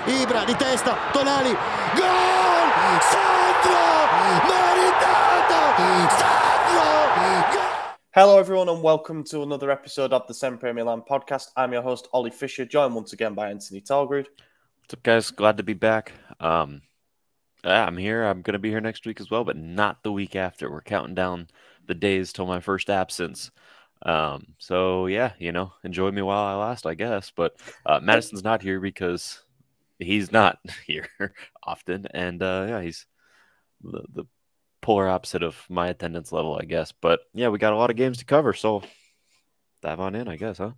Ibra di testa, Tonali, gol! Sandro! Meritato! Sandro! Gol! Hello everyone and welcome to another episode of the SempreMilan podcast. I'm your host Ollie Fisher, joined once again by Anthony Talgrud. What's up, guys? Glad to be back. I'm here. I'm going to be here next week as well, but not the week after. We're counting down the days till my first absence. So yeah, enjoy me while I last, I guess. But Madison's not here because he's not here often, and he's the polar opposite of my attendance level, I guess. But yeah, we got a lot of games to cover, so dive on in, I guess, huh?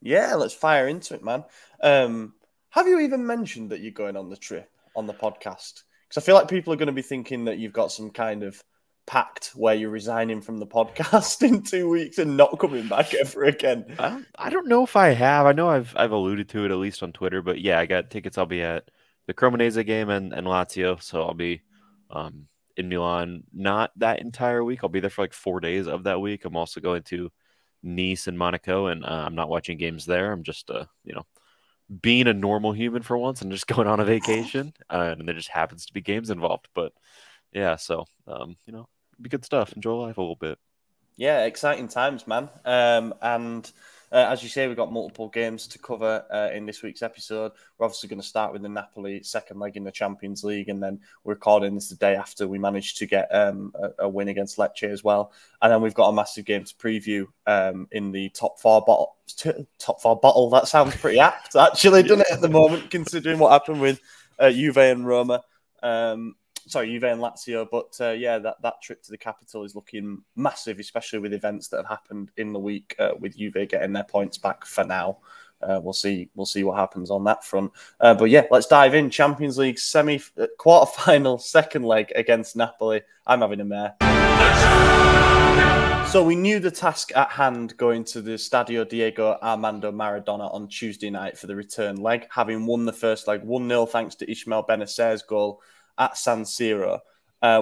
Yeah, let's fire into it, man. Have you even mentioned that you're going on the trip on the podcast? Because I feel like people are going to be thinking that you've got some kind of pact where you're resigning from the podcast in 2 weeks and not coming back ever again. I don't know if I have. I know I've alluded to it at least on Twitter, but yeah, I got tickets. I'll be at the Cremonese game and Lazio, so I'll be in Milan not that entire week. I'll be there for like 4 days of that week. I'm also going to Nice and Monaco, and I'm not watching games there. I'm just being a normal human for once and just going on a vacation, and there just happens to be games involved. But yeah, so be good stuff. Enjoy life a little bit. Yeah, exciting times, man. And as you say, we've got multiple games to cover in this week's episode. We're obviously going to start with the Napoli second leg in the Champions League, and then we're recording this the day after we managed to get a win against Lecce as well. And then we've got a massive game to preview in the top four bottle. That sounds pretty apt, actually, doesn't it, at the moment, considering what happened with Juve and Roma. Juve and Lazio, but that trip to the capital is looking massive, especially with events that have happened in the week. With Juve getting their points back for now, we'll see what happens on that front. But yeah, let's dive in. Champions League quarter-final, second leg against Napoli. I'm having a mare. So we knew the task at hand going to the Stadio Diego Armando Maradona on Tuesday night for the return leg, having won the first leg 1-0 thanks to Ismael Benacer's goal at San Siro.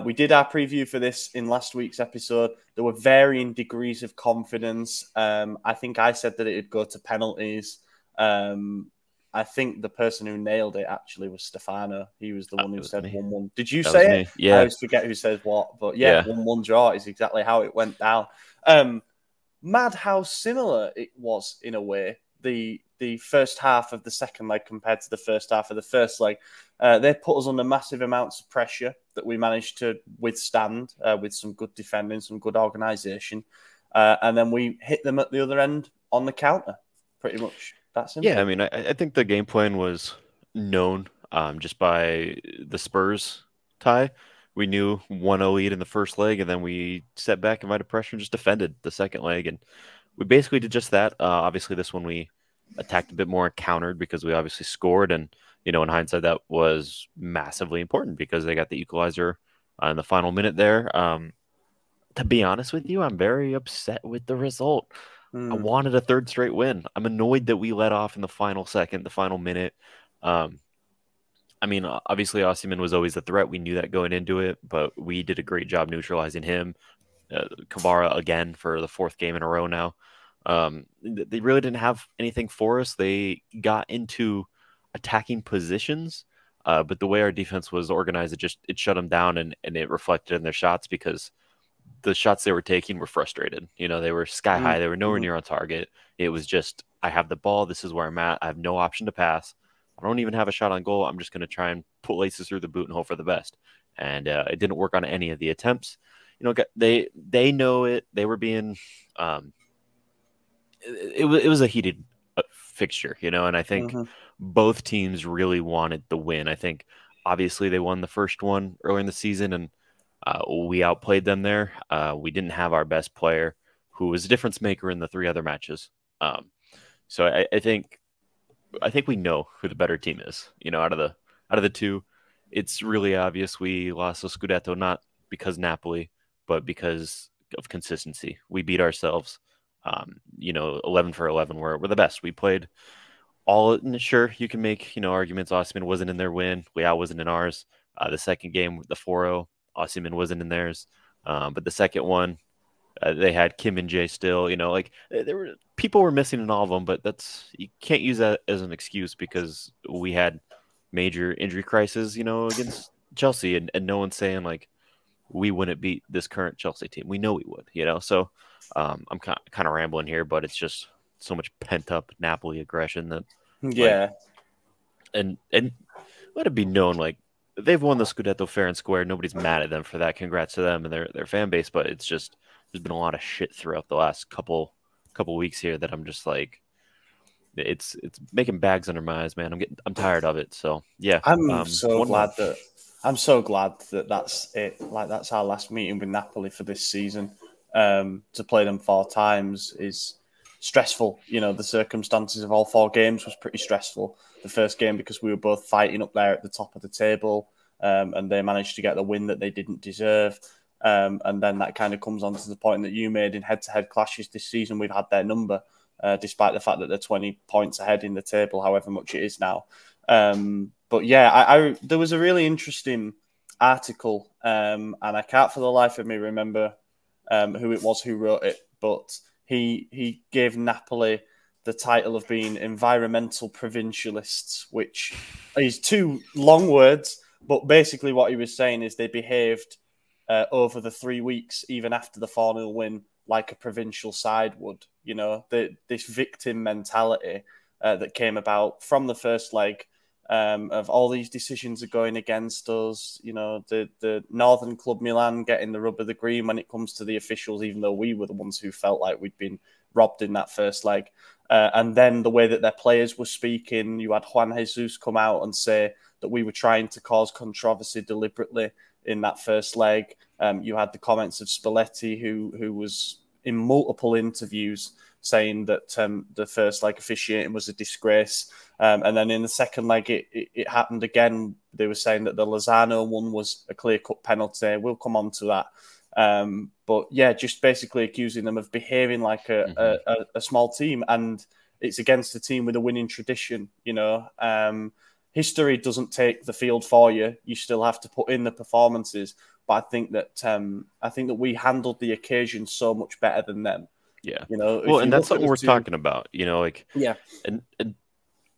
We did our preview for this in last week's episode. There were varying degrees of confidence. I think I said that it would go to penalties. I think the person who nailed it actually was Stefano. He was the one who said 1-1. Did you say it? Yeah. I always forget who says what. But yeah, 1-1 draw is exactly how it went down. Mad how similar it was in a way. The first half of the second leg compared to the first half of the first leg. They put us under massive amounts of pressure that we managed to withstand with some good defending, some good organisation. And then we hit them at the other end on the counter. Pretty much that simple. Yeah, I mean, I think the game plan was known just by the Spurs tie. We knew 1-0 lead in the first leg, and then we set back, invited pressure, and just defended the second leg. And we basically did just that. Obviously, this one we attacked a bit more and countered because we obviously scored. And, in hindsight, that was massively important because they got the equalizer in the final minute there. To be honest with you, I'm very upset with the result. I wanted a third straight win. I'm annoyed that we let off in the final second, the final minute. I mean, obviously, Osimhen was always the threat. We knew that going into it, but we did a great job neutralizing him. Kvara again for the fourth game in a row now. They really didn't have anything for us. They got into attacking positions, but the way our defense was organized, it shut them down, and it reflected in their shots because the shots they were taking were frustrated. They were sky high. They were nowhere near on target. It was just, I have the ball. This is where I'm at. I have no option to pass. I don't even have a shot on goal. I'm just going to try and put laces through the boot and hope for the best. And it didn't work on any of the attempts. They know it. They were being it was a heated fixture, and I think both teams really wanted the win. I think obviously they won the first one earlier in the season, and we outplayed them there. We didn't have our best player, who was a difference maker in the three other matches. So I think we know who the better team is. Out of the two, it's really obvious we lost the Scudetto not because Napoli, but because of consistency. We beat ourselves. 11 for 11. We're the best. We played all. Sure, you can make arguments. Osimhen wasn't in their win. Leao wasn't in ours. The second game, the 4-0, Osimhen wasn't in theirs. But the second one, they had Kim and Jay still. People were missing in all of them. But you can't use that as an excuse because we had major injury crisis, against Chelsea, and no one's saying like we wouldn't beat this current Chelsea team. We know we would, So I'm kind of rambling here, but it's just so much pent up Napoli aggression that and let it be known, like they've won the Scudetto fair and square. Nobody's mad at them for that. Congrats to them and their fan base. But it's just there's been a lot of shit throughout the last couple weeks here that I'm just like, it's making bags under my eyes, man. I'm tired of it. So yeah, I'm so glad that that's it. Like that's our last meeting with Napoli for this season. To play them 4 times is stressful. The circumstances of all 4 games was pretty stressful. The first game because we were both fighting up there at the top of the table, and they managed to get the win that they didn't deserve. And then that kind of comes on to the point that you made in head-to-head clashes this season. We've had their number, despite the fact that they're 20 points ahead in the table, however much it is now. But yeah, there was a really interesting article, and I can't for the life of me remember who it was who wrote it, but he gave Napoli the title of being environmental provincialists, which is 2 long words, but basically what he was saying is they behaved over the 3 weeks, even after the 4-0 win, like a provincial side would. This victim mentality that came about from the first leg, of all these decisions are going against us. The Northern Club Milan getting the rub of the green when it comes to the officials, even though we were the ones who felt like we'd been robbed in that first leg. And then the way that their players were speaking, you had Juan Jesus come out and say that we were trying to cause controversy deliberately in that first leg. You had the comments of Spalletti, who was in multiple interviews saying that the first leg officiating was a disgrace. And then in the second leg, it happened again. They were saying that the Lozano one was a clear-cut penalty. We'll come on to that. But yeah, just basically accusing them of behaving like a small team, and it's against a team with a winning tradition. History doesn't take the field for you. You still have to put in the performances. But I think that we handled the occasion so much better than them. Yeah. Well, and that's something worth talking about. Yeah. And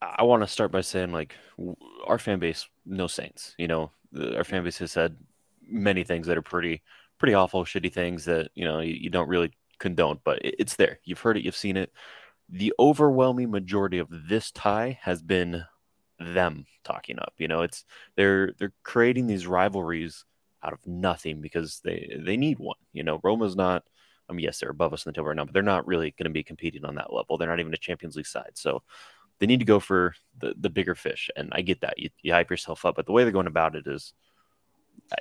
I want to start by saying, like, our fan base, no saints. Our fan base has said many things that are pretty awful, shitty things that you don't really condone, but it's there. You've heard it, you've seen it. The overwhelming majority of this tie has been them talking up. They're creating these rivalries out of nothing because they need one. Roma's not. I mean, yes, they're above us in the table right now, but they're not really going to be competing on that level. They're not even a Champions League side, so they need to go for the bigger fish. And I get that you hype yourself up, but the way they're going about it is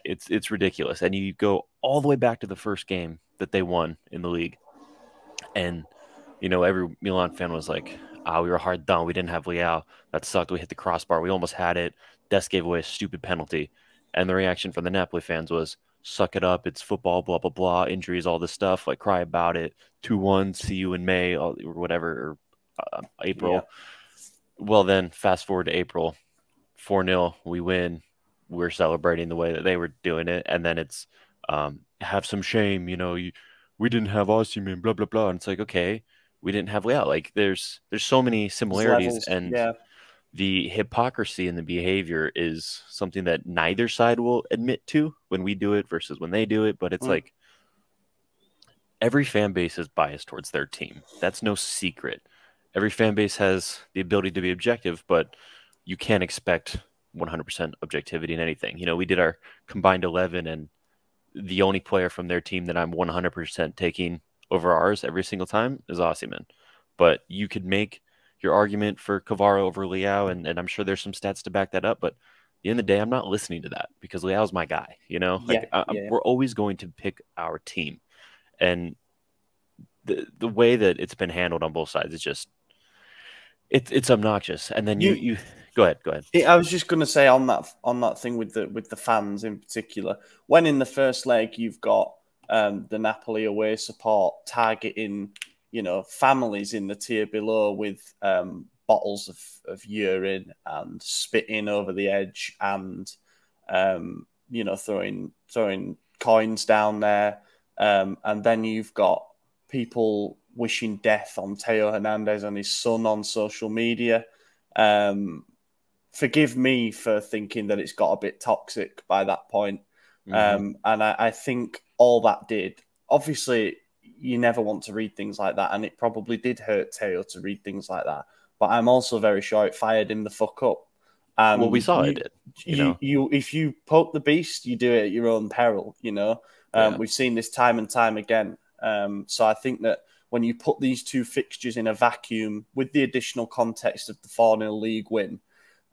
it's ridiculous. And you go all the way back to the first game that they won in the league, and every Milan fan was like, we were hard done. We didn't have Leao. That sucked. We hit the crossbar. We almost had it. Dest gave away a stupid penalty. And the reaction from the Napoli fans was, suck it up. It's football, blah, blah, blah. Injuries, all this stuff. Like, cry about it. 2-1, see you in May or whatever, or April. Yeah. Well, then fast forward to April, 4-0. We win. We're celebrating the way that they were doing it. And then it's have some shame. We didn't have Osimhen, blah, blah, blah. And it's like, okay, we didn't have Leao. Like, there's so many similarities. And the hypocrisy in the behavior is something that neither side will admit to when we do it versus when they do it. But it's like every fan base is biased towards their team. That's no secret. Every fan base has the ability to be objective, but you can't expect 100% objectivity in anything. We did our combined 11, and the only player from their team that I'm 100% taking over ours every single time is Osimhen. But you could make your argument for Kvara over Leao, and I'm sure there's some stats to back that up, but at the end of the day, I'm not listening to that because Leao's my guy, We're always going to pick our team. And the way that it's been handled on both sides is just, it's obnoxious. And then you go ahead. I was just going to say on that thing with the fans in particular, when in the first leg you've got the Napoli away support targeting families in the tier below with bottles of urine and spitting over the edge and throwing coins down there, and then you've got people wishing death on Teo Hernandez and his son on social media. forgive me for thinking that it's got a bit toxic by that point. And I think all that did, obviously, you never want to read things like that, and it probably did hurt Teo to read things like that. But I'm also very sure it fired him the fuck up. Well, we saw it. If you poke the beast, you do it at your own peril. We've seen this time and time again. So I think that when you put these two fixtures in a vacuum with the additional context of the 4-0 league win,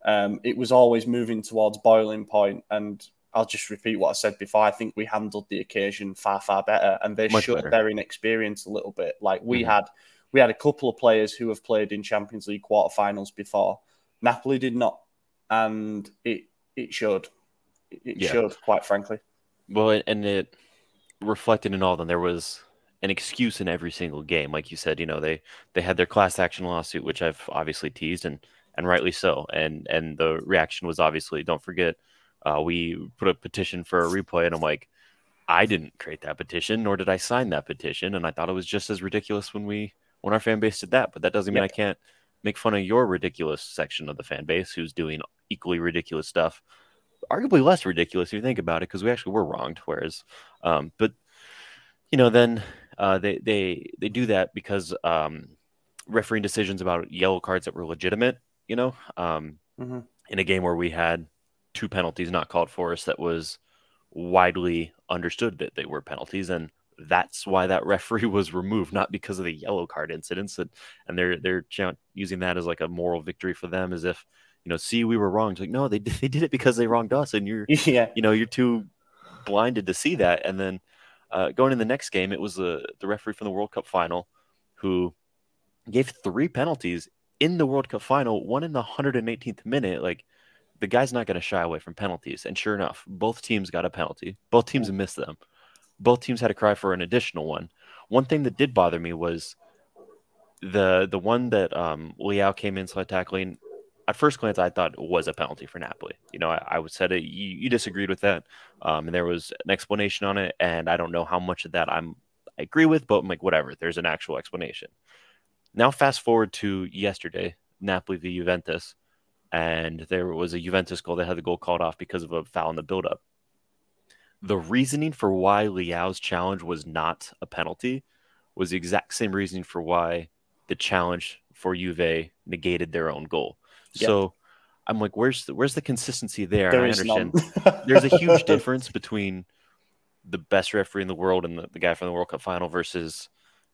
it was always moving towards boiling point. And I'll just repeat what I said before. I think we handled the occasion far, far better, and they showed their inexperience a little bit. Like we had a couple of players who have played in Champions League quarterfinals before. Napoli did not, and it showed. It showed, quite frankly. Well, and it reflected in all of them. There was an excuse in every single game, like you said. They had their class action lawsuit, which I've obviously teased, and rightly so. And the reaction was obviously, don't forget. We put a petition for a replay, and I'm like, I didn't create that petition, nor did I sign that petition, and I thought it was just as ridiculous when our fan base did that. But that doesn't mean I can't make fun of your ridiculous section of the fan base who's doing equally ridiculous stuff, arguably less ridiculous if you think about it, because we actually were wronged. Whereas, but then they do that because refereeing decisions about yellow cards that were legitimate. In a game where we had 2 penalties not called for us, that was widely understood that they were penalties, and that's why that referee was removed, not because of the yellow card incidents. And they're using that as like a moral victory for them, as if see, we were wrong. It's like, no, they did it because they wronged us, and you're you're too blinded to see that. And then going in the next game, it was the referee from the World Cup final who gave 3 penalties in the World Cup final, one in the 118th minute. Like, the guy's not going to shy away from penalties. And sure enough, both teams got a penalty. Both teams missed them. Both teams had to cry for an additional one. One thing that did bother me was the one that Leao came in slide tackling. At first glance, I thought it was a penalty for Napoli. I would said it. You disagreed with that, and there was an explanation on it. And I don't know how much of that I agree with, but I'm like, whatever. There's an actual explanation. Now, fast forward to yesterday, Napoli v Juventus. And there was a Juventus goal that had the goal called off because of a foul in the build-up. The reasoning for why Leao's challenge was not a penalty was the exact same reasoning for why the challenge for Juve negated their own goal. Yep. So I'm like, where's the consistency there? There and I is understand none. There's a huge difference between the best referee in the world and the guy from the World Cup final versus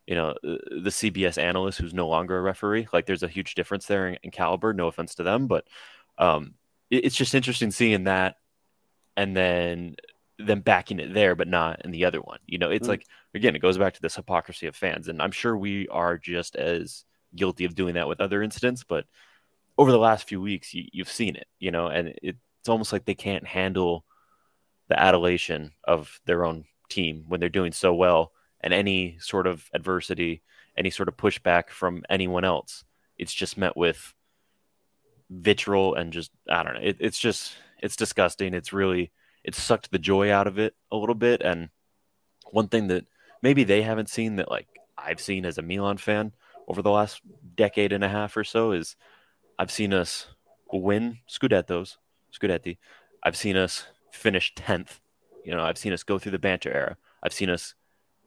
the CBS analyst who's no longer a referee. Like, there's a huge difference there in caliber. No offense to them, but it's just interesting seeing that, and then them backing it there, but not in the other one. It's like, again, it goes back to this hypocrisy of fans, and I'm sure we are just as guilty of doing that with other incidents. But over the last few weeks, you've seen it, and it's almost like they can't handle the adulation of their own team when they're doing so well. And any sort of adversity, any sort of pushback from anyone else, it's just met with vitriol and just, I don't know. It's disgusting. It's sucked the joy out of it a little bit. And one thing that maybe they haven't seen that, like, I've seen as a Milan fan over the last decade and a half or so, is I've seen us win Scudetti. I've seen us finish 10th. I've seen us go through the banter era. I've seen us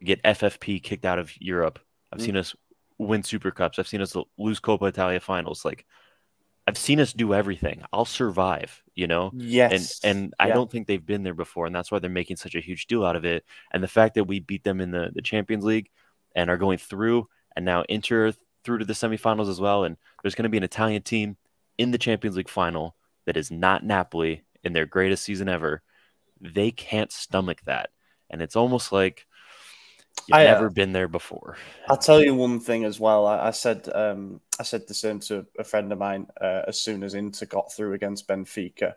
get FFP kicked out of Europe. I've seen us win Super Cups. I've seen us lose Coppa Italia finals. Like, I've seen us do everything. I'll survive, Yes. And I don't think they've been there before, and that's why they're making such a huge deal out of it. And the fact that we beat them in the Champions League and are going through and now enter through to the semifinals as well. And there's going to be an Italian team in the Champions League final that is not Napoli in their greatest season ever. They can't stomach that. And it's almost like you've never been there before. I'll tell you one thing as well. I said the same to a friend of mine as soon as Inter got through against Benfica.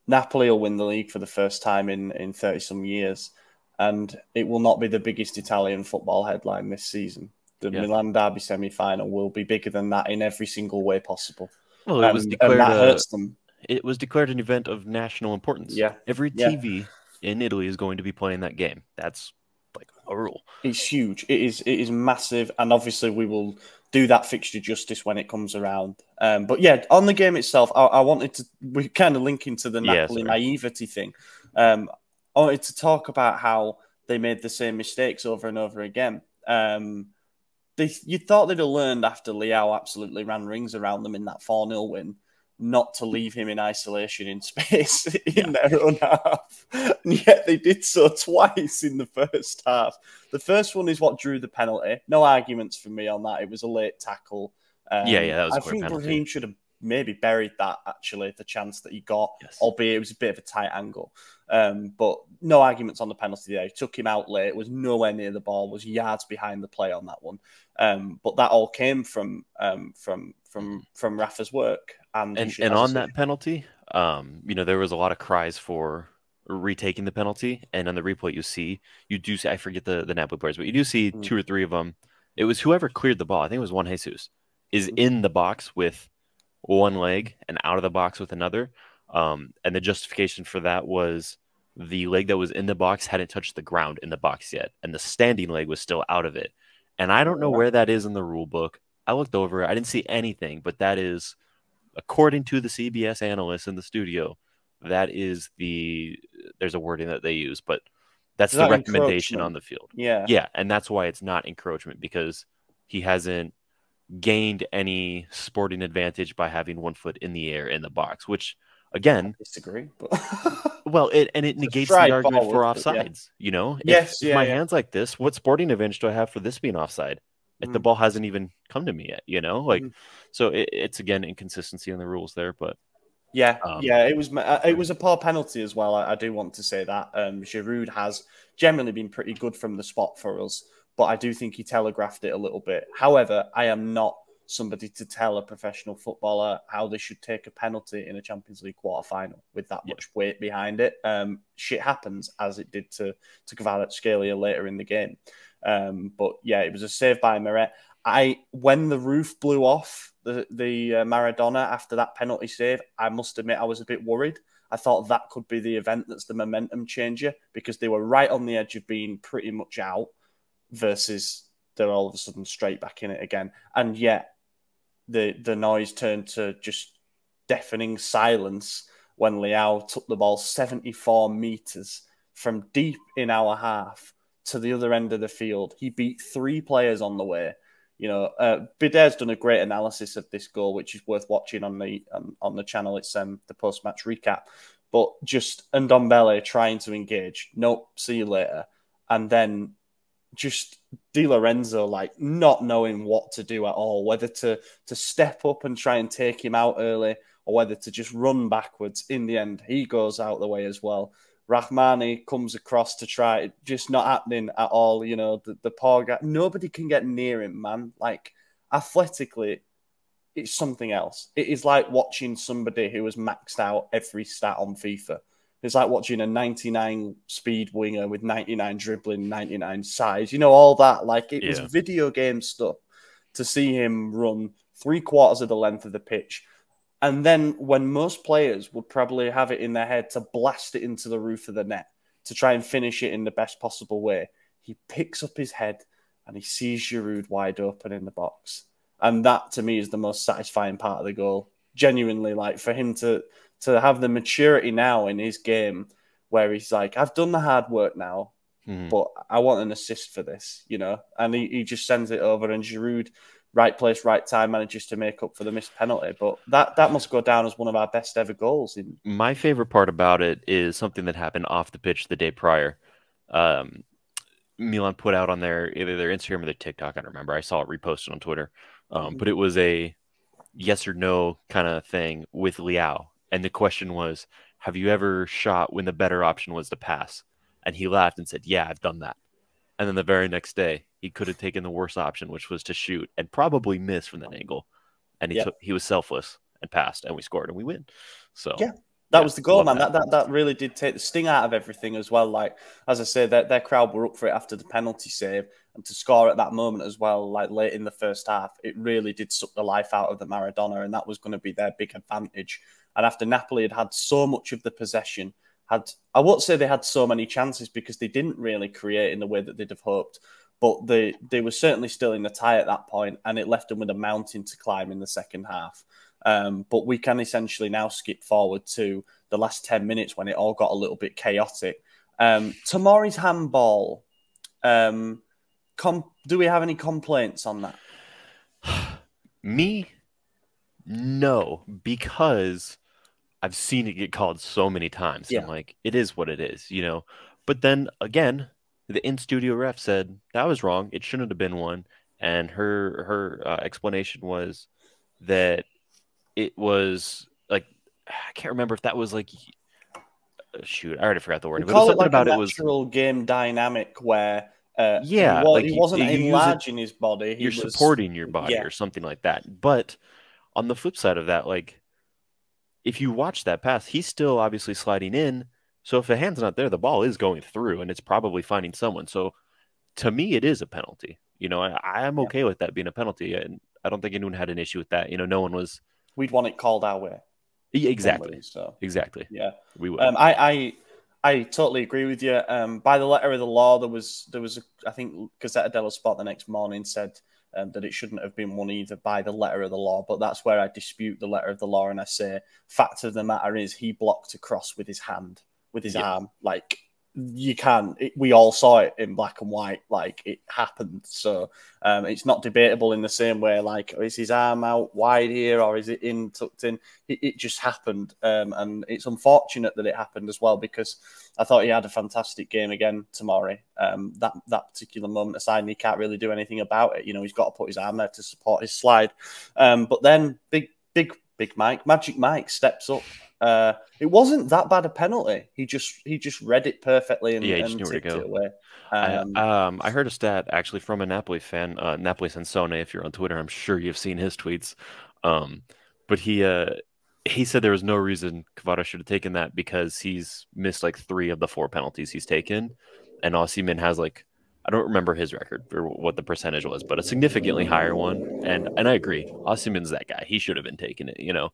Napoli will win the league for the first time in 30-some years, and it will not be the biggest Italian football headline this season. The Milan derby semi-final will be bigger than that in every single way possible. Well, it was declared, and that hurts them. It was declared an event of national importance. Yeah. Every TV in Italy is going to be playing that game. That's like a rule. It's huge. It is massive, and obviously we will do that fixture justice when it comes around. But yeah, on the game itself, I wanted to, we kind of link into the Napoli naivety thing. I wanted to talk about how they made the same mistakes over and over again. You thought they'd have learned after Leao absolutely ran rings around them in that 4-0 win, not to leave him in isolation in space in their own half. And yet they did so twice in the first half. The first one is what drew the penalty. No arguments from me on that. It was a late tackle. That was a clear penalty. Raheem should have maybe buried that, actually, the chance that he got, albeit it was a bit of a tight angle. But no arguments on the penalty there. He took him out late. It was nowhere near the ball. Was yards behind the play on that one. But that all came from Rafa's work. And on that penalty, there was a lot of cries for retaking the penalty. And on the replay, you do see, I forget the Napoli players, but you do see 2 or 3 of them. It was whoever cleared the ball. I think it was Juan Jesus is in the box with one leg and out of the box with another. And the justification for that was the leg that was in the box hadn't touched the ground in the box yet, and the standing leg was still out of it. And I don't know where that is in the rule book. I looked over it. I didn't see anything, but that is, according to the CBS analysts in the studio, there's a wording that they use, but that's the recommendation on the field. Yeah. And that's why it's not encroachment, because he hasn't gained any sporting advantage by having one foot in the air in the box, which, again, I disagree. But it negates the argument for offsides. If my hand's like this, what sporting advantage do I have for this being offside? If the ball hasn't even come to me yet, so it's again inconsistency in the rules there. But it was a poor penalty as well. I do want to say that Giroud has generally been pretty good from the spot for us, but I do think he telegraphed it a little bit. However, I am not somebody to tell a professional footballer how they should take a penalty in a Champions League quarter-final with that much weight behind it. Shit happens, as it did to Kvaratskhelia later in the game. But yeah, it was a save by Meret. When the roof blew off the Maradona after that penalty save, I must admit I was a bit worried. I thought that could be the event that's the momentum changer, because they were right on the edge of being pretty much out versus they're all of a sudden straight back in it again. And yet the noise turned to just deafening silence when Leao took the ball 74 metres from deep in our half to the other end of the field. He beat 3 players on the way. Bider's done a great analysis of this goal, which is worth watching on the channel. It's the post-match recap. But just Ndombele trying to engage. Nope, see you later. And then just Di Lorenzo not knowing what to do at all, whether to step up and try and take him out early or whether to just run backwards. In the end, he goes out the way as well. Rahmani comes across to try, just not happening at all. The poor guy, nobody can get near him, man. Athletically, it's something else. It is like watching somebody who has maxed out every stat on FIFA. It's like watching a 99 speed winger with 99 dribbling, 99 size. All that. It was video game stuff to see him run 3/4 of the length of the pitch. And then when most players would probably have it in their head to blast it into the roof of the net to try and finish it in the best possible way, he picks up his head and he sees Giroud wide open in the box. And that, to me, is the most satisfying part of the goal. Genuinely, for him to have the maturity now in his game where he's like, I've done the hard work now, but I want an assist for this, And he just sends it over, and Giroud, right place, right time, manages to make up for the missed penalty. But that must go down as one of our best ever goals. My favorite part about it is something that happened off the pitch the day prior. Milan put out on either their Instagram or their TikTok, I don't remember. I saw it reposted on Twitter. But it was a yes or no kind of thing with Leao. And the question was, have you ever shot when the better option was to pass? And he laughed and said, yeah, I've done that. And then the very next day, he could have taken the worst option, which was to shoot and probably miss from that angle. And he was selfless and passed, and we scored and we win. So that was the goal, man. That really did take the sting out of everything as well. As I say, their crowd were up for it after the penalty save, and to score at that moment as well, late in the first half, it really did suck the life out of the Maradona, and that was going to be their big advantage. And after Napoli had so much of the possession, I won't say they had so many chances because they didn't really create in the way that they'd have hoped, but they were certainly still in the tie at that point, and it left them with a mountain to climb in the second half. But we can essentially now skip forward to the last 10 minutes when it all got a little bit chaotic. Tomori's handball, do we have any complaints on that? Me? No, because I've seen it get called so many times. Yeah. I'm like, it is what it is, But then again, the in-studio ref said that was wrong. It shouldn't have been one. And her explanation was that it was like, I can't remember if that was like, shoot, I already forgot the word. We call it like about a natural game dynamic where he wasn't enlarging his body. You're supporting your body or something like that. But on the flip side of that, like, if you watch that pass, he's still obviously sliding in. So if the hand's not there, the ball is going through and it's probably finding someone. So to me, it is a penalty. I'm okay with that being a penalty. And I don't think anyone had an issue with that. No one was. We'd want it called our way. Exactly. So exactly. Yeah. We would. I totally agree with you. By the letter of the law, there was I think Gazzetta dello Sport the next morning said that it shouldn't have been one either by the letter of the law. But that's where I dispute the letter of the law, and I say fact of the matter is he blocked a cross with his hand, with his arm. Like, you can. We all saw it in black and white. Like, it happened. So it's not debatable in the same way. Like, is his arm out wide here or is it tucked in? It just happened, and it's unfortunate that it happened as well, because I thought he had a fantastic game again, Tomori. That particular moment aside, and he can't really do anything about it. He's got to put his arm there to support his slide. But then Big Mike, Magic Mike, steps up. It wasn't that bad a penalty. He just read it perfectly and tipped it away. I heard a stat actually from a Napoli fan, Napoli Sansone. If you're on Twitter, I'm sure you've seen his tweets. But he said there was no reason Kvara should have taken that because he's missed like 3 of the 4 penalties he's taken, and Osimhen has like, I don't remember his record or what the percentage was, but a significantly higher one. And I agree, Osimhen's that guy. He should have been taking it, Yeah.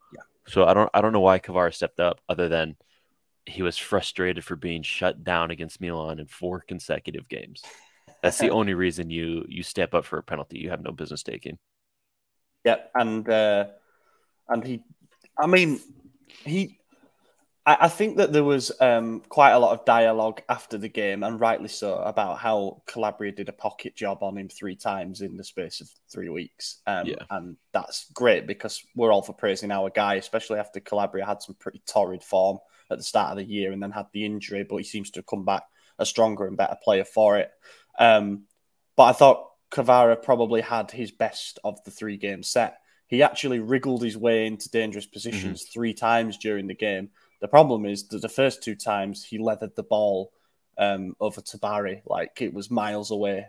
So I don't know why Kvara stepped up, other than he was frustrated for being shut down against Milan in 4 consecutive games. That's the only reason you step up for a penalty you have no business taking. Yeah, I think that there was quite a lot of dialogue after the game, and rightly so, about how Calabria did a pocket job on him 3 times in the space of 3 weeks. And that's great, because we're all for praising our guy, especially after Calabria had some pretty torrid form at the start of the year and then had the injury, but he seems to have come back a stronger and better player for it. But I thought Kvara probably had his best of the 3-game set. He actually wriggled his way into dangerous positions 3 times during the game. The problem is that the first 2 times he leathered the ball over to Barry, like it was miles away.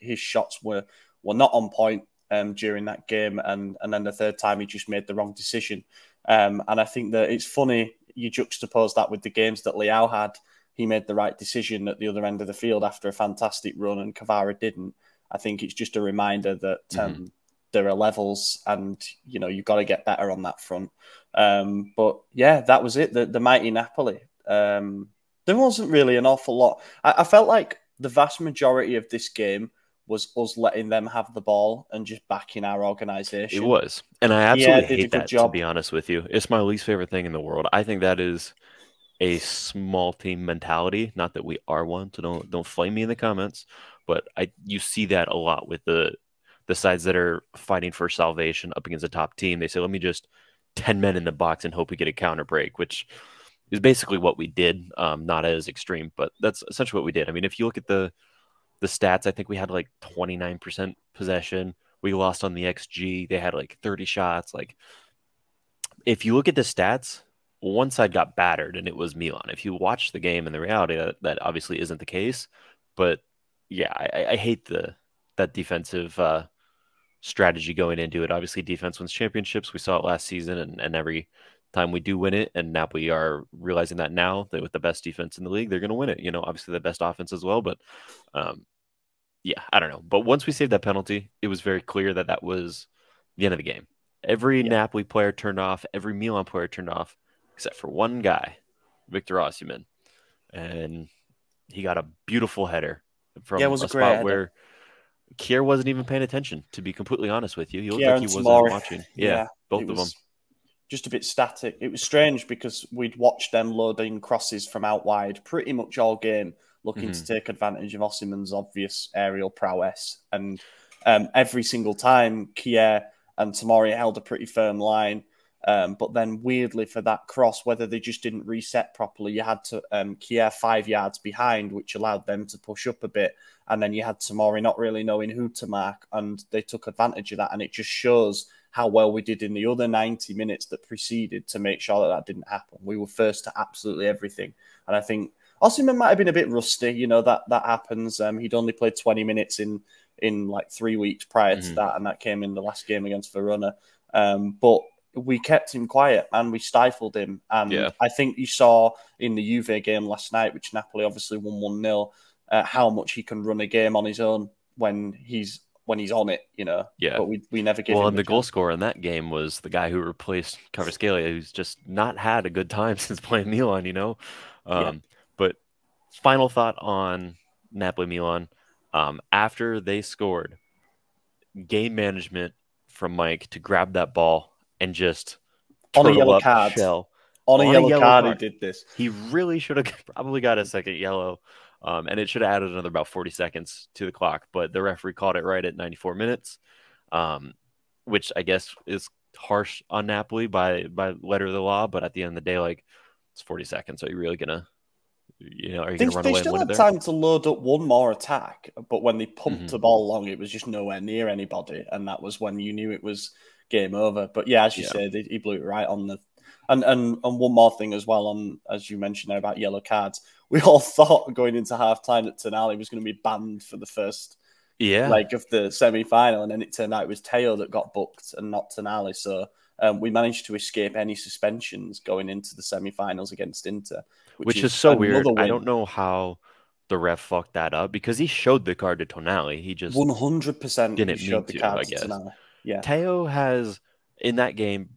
His shots were not on point during that game, and then the 3rd time he just made the wrong decision. And I think that it's funny you juxtapose that with the games that Leao had. He made the right decision at the other end of the field after a fantastic run, and Kvara didn't. I think it's just a reminder that there are levels, and you've got to get better on that front. But yeah, that was it. The mighty Napoli. There wasn't really an awful lot. I felt like the vast majority of this game was us letting them have the ball and just backing our organisation. It was, and I absolutely hate that. To be honest with you, it's my least favorite thing in the world. I think that is a small team mentality. Not that we are one, so don't flame me in the comments. But you see that a lot with the sides that are fighting for salvation up against a top team. They say, let me just 10 men in the box and hope we get a counter break, which is basically what we did. Not as extreme, but that's essentially what we did. I mean, if you look at the stats, I think we had like 29% possession. We lost on the XG. They had like 30 shots. Like, if you look at the stats, one side got battered, and it was Milan. If you watch the game, and the reality that obviously isn't the case, but yeah, I hate that defensive strategy going into it. Obviously, defense wins championships. We saw it last season, and every time we do win it, and Napoli are realizing that now, that with the best defense in the league, they're going to win it. Obviously the best offense as well, but yeah, I don't know. But once we saved that penalty, it was very clear that was the end of the game. Every Napoli player turned off, every Milan player turned off, except for one guy, Victor Osimhen, and he got a beautiful header from a spot where Kier wasn't even paying attention, to be completely honest with you. He looked Kier like and he wasn't Tomori. watching. Yeah, both of them. Just a bit static. It was strange because we'd watched them loading crosses from out wide pretty much all game, looking to take advantage of Osimhen's obvious aerial prowess. And every single time, Kier and Tomori held a pretty firm line. But then weirdly for that cross, whether they just didn't reset properly, you had to Kier 5 yards behind, which allowed them to push up a bit. And then you had Tomori not really knowing who to mark, and they took advantage of that. And it just shows how well we did in the other 90 minutes that preceded to make sure that didn't happen. We were first to absolutely everything. And I think Osimhen might have been a bit rusty, that happens. He'd only played 20 minutes in like 3 weeks prior to that, and that came in the last game against Verona. But we kept him quiet and we stifled him. And I think you saw in the Juve game last night, which Napoli obviously won 1-0, how much he can run a game on his own when he's on it, Yeah. But we never gave him and the goal scorer in that game was the guy who replaced Kvaratskhelia, who's just not had a good time since playing Milan, But final thought on Napoli-Milan. After they scored, game management from Mike to grab that ball and just on a yellow card. On a yellow card, he did this. He really should have probably got a second yellow. And it should have added another about 40 seconds to the clock. But the referee called it right at 94 minutes, which I guess is harsh on Napoli by letter of the law. But at the end of the day, it's 40 seconds. Are you really going to, are you going to run away and win it there? They still had time to load up one more attack. But when they pumped the ball long, it was just nowhere near anybody. And that was when you knew it was game over. But yeah, as you said, he blew it right on the... And one more thing as well, on as you mentioned there about yellow cards, we all thought going into half-time that Tonali was going to be banned for the first leg of the semi-final, and then it turned out it was Teo that got booked and not Tonali. So we managed to escape any suspensions going into the semi-finals against Inter, which is so weird. I don't know how the ref fucked that up because he showed the card to Tonali. He just 100% didn't showed the card I to guess. Tonali. Yeah, Teo has in that game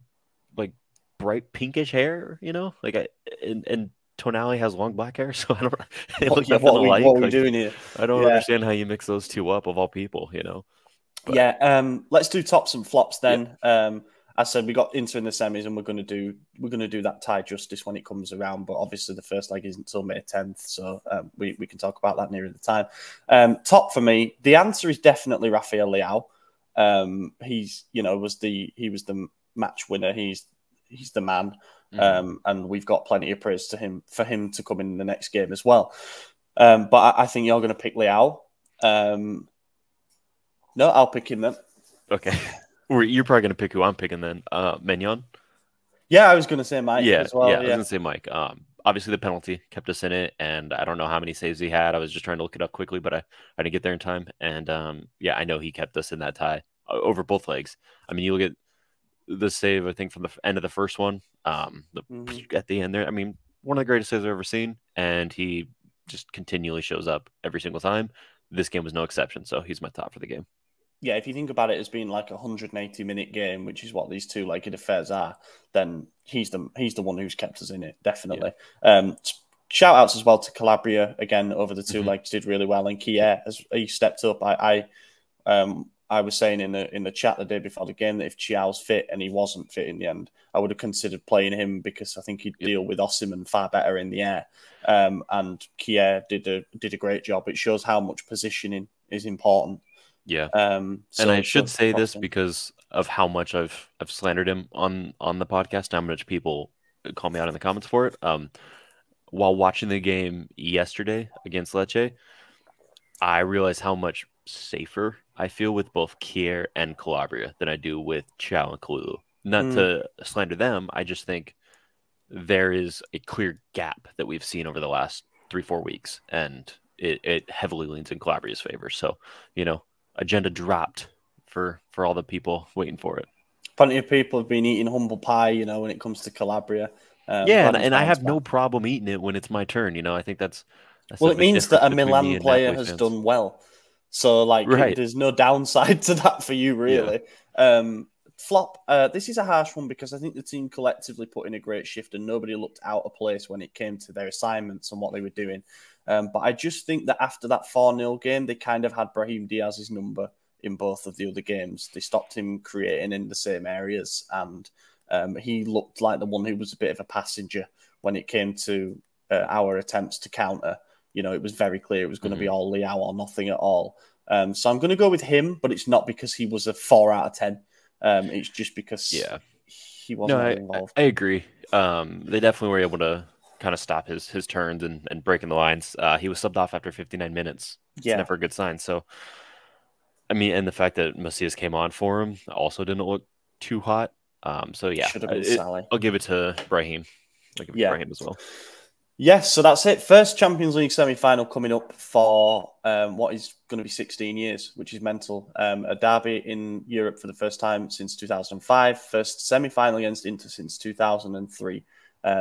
bright pinkish hair, and Tonali has long black hair, so I don't. They look nothing alike. What are we doing here? I don't understand how you mix those two up of all people, But... let's do tops and flops then. As I said, we got Inter in the semis, and we're going to do that tie justice when it comes around. But obviously, the first leg isn't until May 10th, so we can talk about that nearer the time. Top for me, the answer is definitely Raffaele Leao. He was the match winner. He's the man, and we've got plenty of praise for him to come in the next game as well. But I think you're going to pick Leao. No, I'll pick him then. Okay, you're probably going to pick who I'm picking then. Maignan. Yeah, I was going to say Mike as well. I was going to say Mike. Obviously the penalty kept us in it, and I don't know how many saves he had. I was just trying to look it up quickly, but I didn't get there in time. And I know he kept us in that tie over both legs. I mean, you look at the save, I think, from the end of the first one, at the end there. I mean, one of the greatest saves I've ever seen, and he just continually shows up every single time. This game was no exception, so he's my top for the game. Yeah, if you think about it as being like a 180-minute game, which is what these two legged affairs are, then he's the one who's kept us in it, definitely. Yeah. Shout outs as well to Calabria again over the two legs, did really well, and Kier as he stepped up. I was saying in the chat the day before the game that if Chiao's fit and he wasn't fit in the end, I would have considered playing him because I think he'd deal with Osimhen far better in the air. And Kier did a great job. It shows how much positioning is important. Yeah. And I should say this because of how much I've slandered him on the podcast, how much people call me out in the comments for it. While watching the game yesterday against Lecce, I realized how much safer I feel with both Kier and Calabria than I do with Chiao and Kalulu. Not to slander them, I just think there is a clear gap that we've seen over the last 3-4 weeks, and it heavily leans in Calabria's favor. So, agenda dropped for all the people waiting for it. Plenty of people have been eating humble pie, when it comes to Calabria. And I have no problem eating it when it's my turn. I think that's well, it means that a Milan player has done well. So, there's no downside to that for you, really. Yeah. flop. This is a harsh one because I think the team collectively put in a great shift and nobody looked out of place when it came to their assignments and what they were doing. But I just think that after that 4-0 game, they kind of had Brahim Diaz's number in both of the other games. They stopped him creating in the same areas, and he looked like the one who was a bit of a passenger when it came to our attempts to counter. You know, it was very clear it was going to be all Leao or nothing at all. So I'm going to go with him, but it's not because he was a 4 out of 10. It's just because he wasn't involved. I agree. They definitely were able to kind of stop his turns and breaking the lines. He was subbed off after 59 minutes. It's never a good sign. So, I mean, and the fact that Macias came on for him also didn't look too hot. So, yeah, should have been Sally. I'll give it to Brahim. I'll give it to Brahim as well. Yes, so that's it. First Champions League semi-final coming up for what is going to be 16 years, which is mental. A derby in Europe for the first time since 2005. First semi-final against Inter since 2003.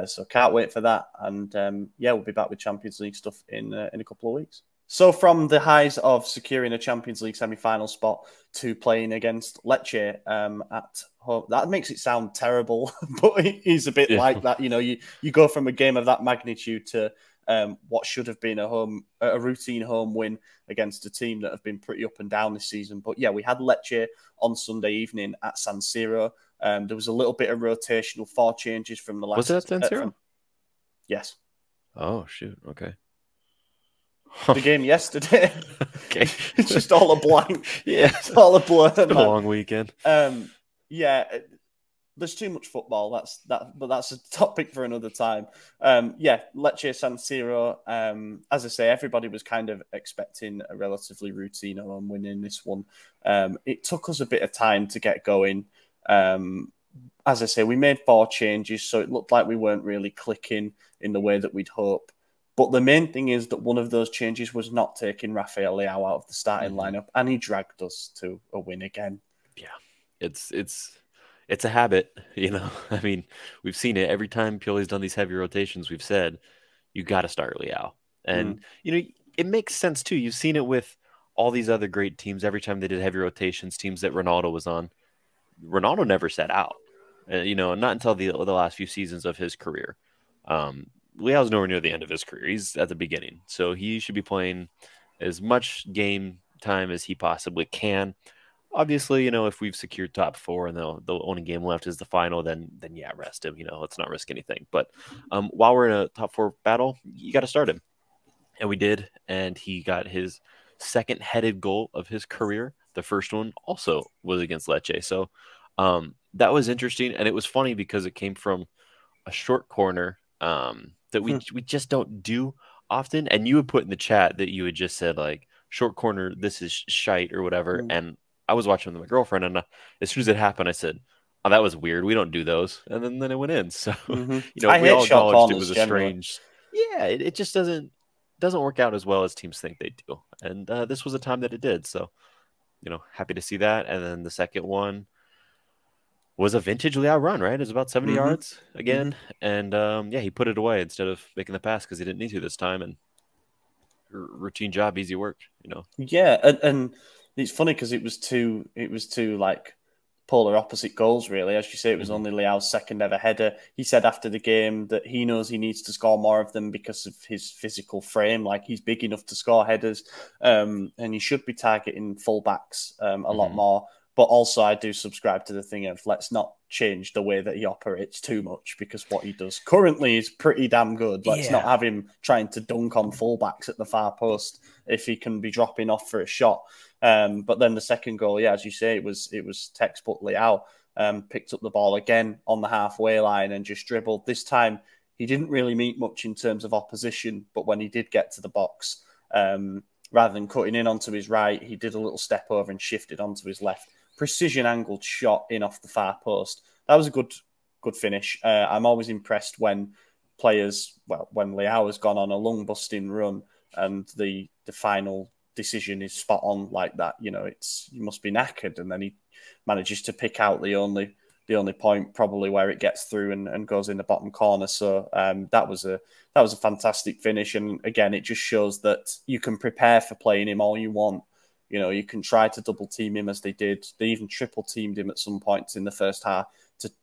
So can't wait for that. And we'll be back with Champions League stuff in a couple of weeks. So from the highs of securing a Champions League semi-final spot to playing against Lecce at home, that makes it sound terrible, but it is a bit like that. You know, you go from a game of that magnitude to what should have been a routine home win against a team that have been pretty up and down this season. But yeah, we had Lecce on Sunday evening at San Siro. There was a little bit of rotational 4 changes from the last. Was it at San Siro? Yes. Oh shoot! Okay. The game yesterday. Okay. It's just all a blank. Yeah. It's all a blur. It's been a long weekend. There's too much football. But that's a topic for another time. Lecce San Siro. As I say, everybody was kind of expecting a relatively routine home win in this one. It took us a bit of time to get going. As I say, we made 4 changes, so it looked like we weren't really clicking in the way that we'd hope. But the main thing is that one of those changes was not taking Rafael Leao out of the starting lineup, and he dragged us to a win again. Yeah, it's a habit, you know. I mean, we've seen it every time Pioli's done these heavy rotations. We've said you got to start Leao, and you know it makes sense too. You've seen it with all these other great teams. Every time they did heavy rotations, teams that Ronaldo was on, Ronaldo never sat out. You know, not until the last few seasons of his career. Leao's nowhere near the end of his career. He's at the beginning. So he should be playing as much game time as he possibly can. Obviously, you know, if we've secured top 4 and the only game left is the final, then yeah, rest him. You know, let's not risk anything. But while we're in a top 4 battle, you got to start him. And we did. And he got his second headed goal of his career. The first one also was against Lecce. So that was interesting. And it was funny because it came from a short corner that we just don't do often. And you would put in the chat that you had just said, like, short corner, this is shite or whatever. And I was watching with my girlfriend, and as soon as it happened, I said, oh, that was weird. We don't do those. And then it went in. So, you know, we all acknowledged it was a strange. Yeah, it just doesn't work out as well as teams think they do. And this was a time that it did. So, you know, happy to see that. And then the second one was a vintage Leao run, right? It was about 70 yards again. And, he put it away instead of making the pass because he didn't need to this time. And routine job, easy work, you know? Yeah, and it's funny because it was two like polar opposite goals, really. As you say, it was only Leao's second ever header. He said after the game that he knows he needs to score more of them because of his physical frame. Like, he's big enough to score headers, and he should be targeting fullbacks a lot more. But also, I do subscribe to the thing of let's not change the way that he operates too much, because what he does currently is pretty damn good. Let's not have him trying to dunk on fullbacks at the far post if he can be dropping off for a shot. But then the second goal, as you say, it was textbook Leao. Picked up the ball again on the halfway line and just dribbled. This time, he didn't really meet much in terms of opposition, but when he did get to the box, rather than cutting in onto his right, he did a little step over and shifted onto his left. Precision angled shot in off the far post. That was a good finish. I'm always impressed when players, when Leao has gone on a lung busting run and the final decision is spot on like that. You know, you must be knackered, and then he manages to pick out the only point probably where it gets through and goes in the bottom corner. So that was a fantastic finish, and again, it just shows that you can prepare for playing him all you want. You know, you can try to double team him as they did. They even triple teamed him at some points in the first half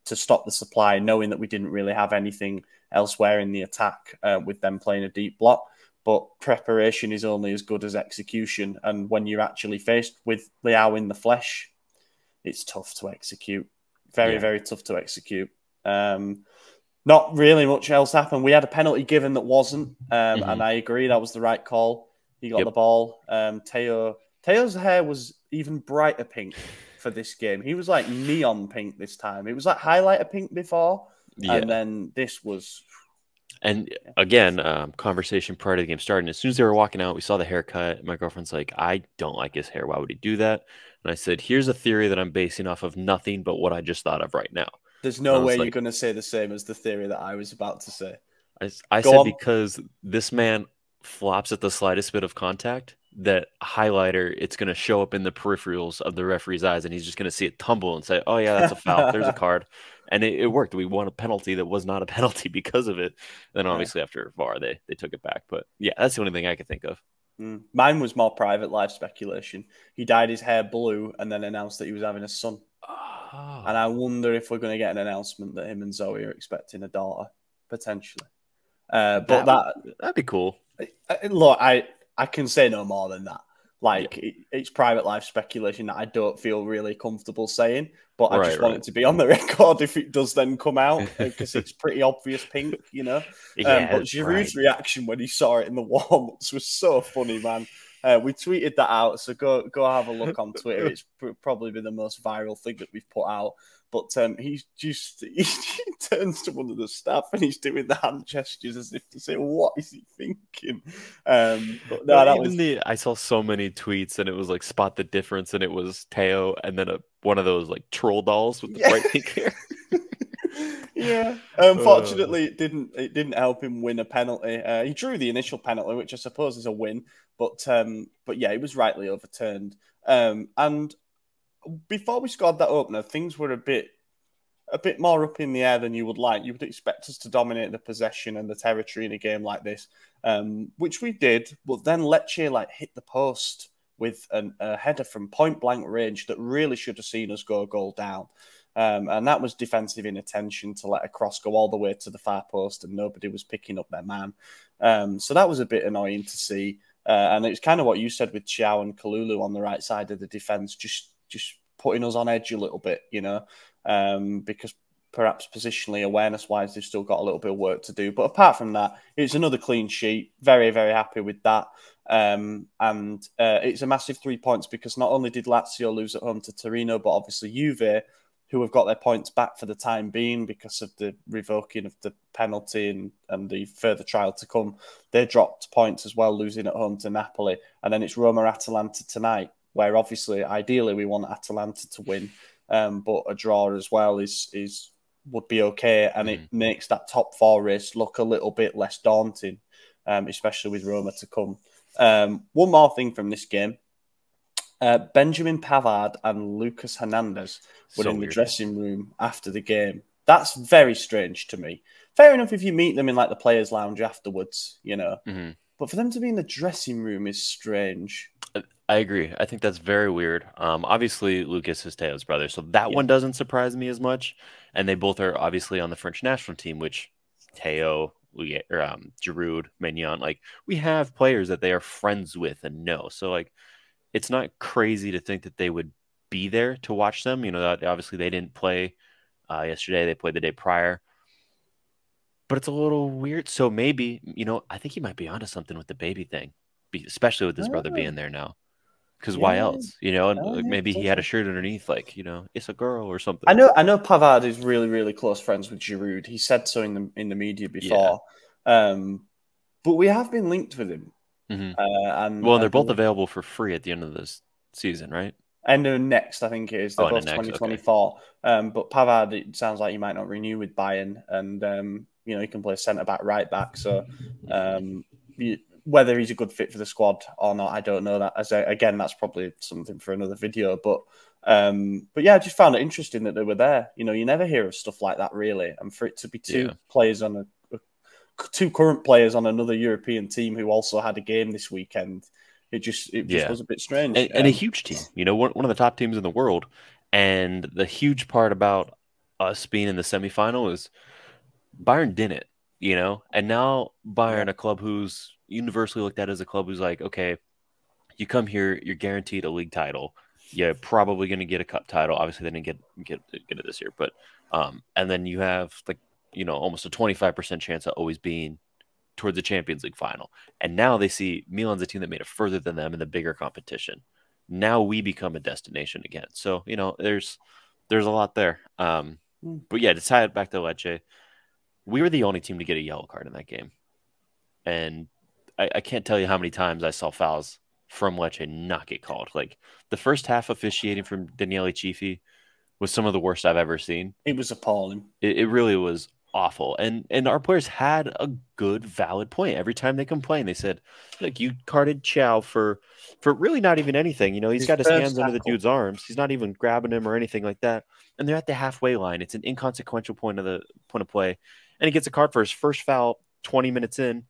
to stop the supply, knowing that we didn't really have anything elsewhere in the attack with them playing a deep block. But preparation is only as good as execution. And when you're actually faced with Leao in the flesh, it's tough to execute. Very, very tough to execute. Not really much else happened. We had a penalty given that wasn't, and I agree that was the right call. He got the ball. Teo's hair was even brighter pink for this game. He was like neon pink this time. It was like highlighter pink before, and then this was. And again, conversation prior to the game starting. As soon as they were walking out, we saw the haircut. My girlfriend's like, "I don't like his hair. Why would he do that?" And I said, "Here's a theory that I'm basing off of nothing but what I just thought of right now." There's no way you're going to say the same as the theory that I was about to say. I said because this man flops at the slightest bit of contact, that highlighter, it's going to show up in the peripherals of the referee's eyes, and he's just going to see it tumble and say, "Oh, yeah, that's a foul. There's a card." And it worked. We won a penalty that was not a penalty because of it. Then obviously after VAR, they took it back. But yeah, that's the only thing I could think of. Mine was more private life speculation. He dyed his hair blue and then announced that he was having a son. And I wonder if we're going to get an announcement that him and Zoe are expecting a daughter, potentially. But that'd be cool. Look, I can say no more than that. Like, it's private life speculation that I don't feel really comfortable saying, but I just want it to be on the record if it does then come out, because it's pretty obvious pink, you know? But Giroud's reaction when he saw it in the warm-ups was so funny, man. We tweeted that out, so go have a look on Twitter. It's probably been the most viral thing that we've put out. But he turns to one of the staff and he's doing the hand gestures as if to say, "What is he thinking?" But no, I saw so many tweets and it was like spot the difference, and it was Teo and then one of those like troll dolls with the bright pink hair. Yeah. Unfortunately, it didn't help him win a penalty. He drew the initial penalty, which I suppose is a win, but yeah, it was rightly overturned. And before we scored that opener, things were a bit more up in the air than you would like. You would expect us to dominate the possession and the territory in a game like this, which we did. But then Lecce hit the post with a header from point blank range that really should have seen us go a goal down. And that was defensive inattention to let a cross go all the way to the far post and nobody was picking up their man. So that was a bit annoying to see. And it's kind of what you said with Xiao and Kalulu on the right side of the defence, just putting us on edge a little bit, you know, because perhaps positionally, awareness-wise, they've still got a little bit of work to do. But apart from that, it's another clean sheet. Very, very happy with that. And it's a massive 3 points because not only did Lazio lose at home to Torino, but obviously Juve, who have got their points back for the time being because of the revoking of the penalty and the further trial to come, they dropped points as well, losing at home to Napoli. And then it's Roma-Atalanta tonight, where obviously, ideally, we want Atalanta to win, but a draw as well would be okay, and it makes that top four race look a little bit less daunting, especially with Roma to come. One more thing from this game. Benjamin Pavard and Lucas Hernandez were in the dressing room after the game. That's very strange to me. Fair enough if you meet them in the players' lounge afterwards, you know. But for them to be in the dressing room is strange. I agree. I think that's very weird. Obviously, Lucas is Teo's brother, so that one doesn't surprise me as much. And they both are obviously on the French national team, which Teo, Giroud, Maignan, we have players that they are friends with and know. So, it's not crazy to think that they would be there to watch them. You know, obviously they didn't play yesterday. They played the day prior. But it's a little weird. So maybe, I think he might be onto something with the baby thing, especially with his brother being there now. Because why else? And maybe he had a shirt underneath, it's a girl or something. I know Pavard is really, really close friends with Giroud. He said so in the media before. But we have been linked with him. And they're both available for free at the end of this season, right? And next, I think it is. They're both 2024. Okay. But Pavard, it sounds like he might not renew with Bayern, and he can play centre back, right back. So whether he's a good fit for the squad or not, I don't know that. Again, that's probably something for another video. But yeah, I just found it interesting that they were there. You never hear of stuff like that really, and for it to be two current players on another European team who also had a game this weekend It just was a bit strange. And a huge team, one of the top teams in the world. And the huge part about us being in the semifinal is Bayern didn't, and now Bayern, a club who's universally looked at as a club who's like, okay, you come here, you're guaranteed a league title. You're probably going to get a cup title. Obviously, they didn't get it this year, but and then you have almost a 25% chance of always being towards the Champions League final. And now they see Milan's a team that made it further than them in the bigger competition. Now we become a destination again. So, there's a lot there. But yeah, to tie it back to Lecce, we were the only team to get a yellow card in that game. And I can't tell you how many times I saw fouls from Lecce not get called. Like the first half officiating from Daniele Cifi was some of the worst I've ever seen. It was appalling. It really was awful. And our players had a good, valid point. Every time they complained, they said, look, you carded Chow for really not even anything. He's got his hands under the dude's arms. He's not even grabbing him or anything like that. And they're at the halfway line. It's an inconsequential point of play. And he gets a card for his first foul 20 minutes in.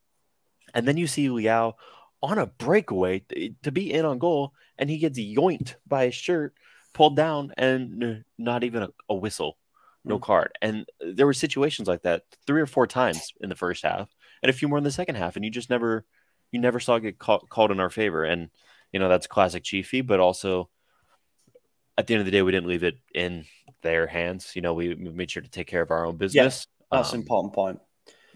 And then you see Leao on a breakaway to be in on goal, and he gets yoinked by his shirt, pulled down, and not even a whistle. No card. And there were situations like that 3 or 4 times in the first half and a few more in the second half. And you never saw it get called in our favor. And, that's classic Chiefy, but also at the end of the day, we didn't leave it in their hands. We made sure to take care of our own business. Yes, that's an important point.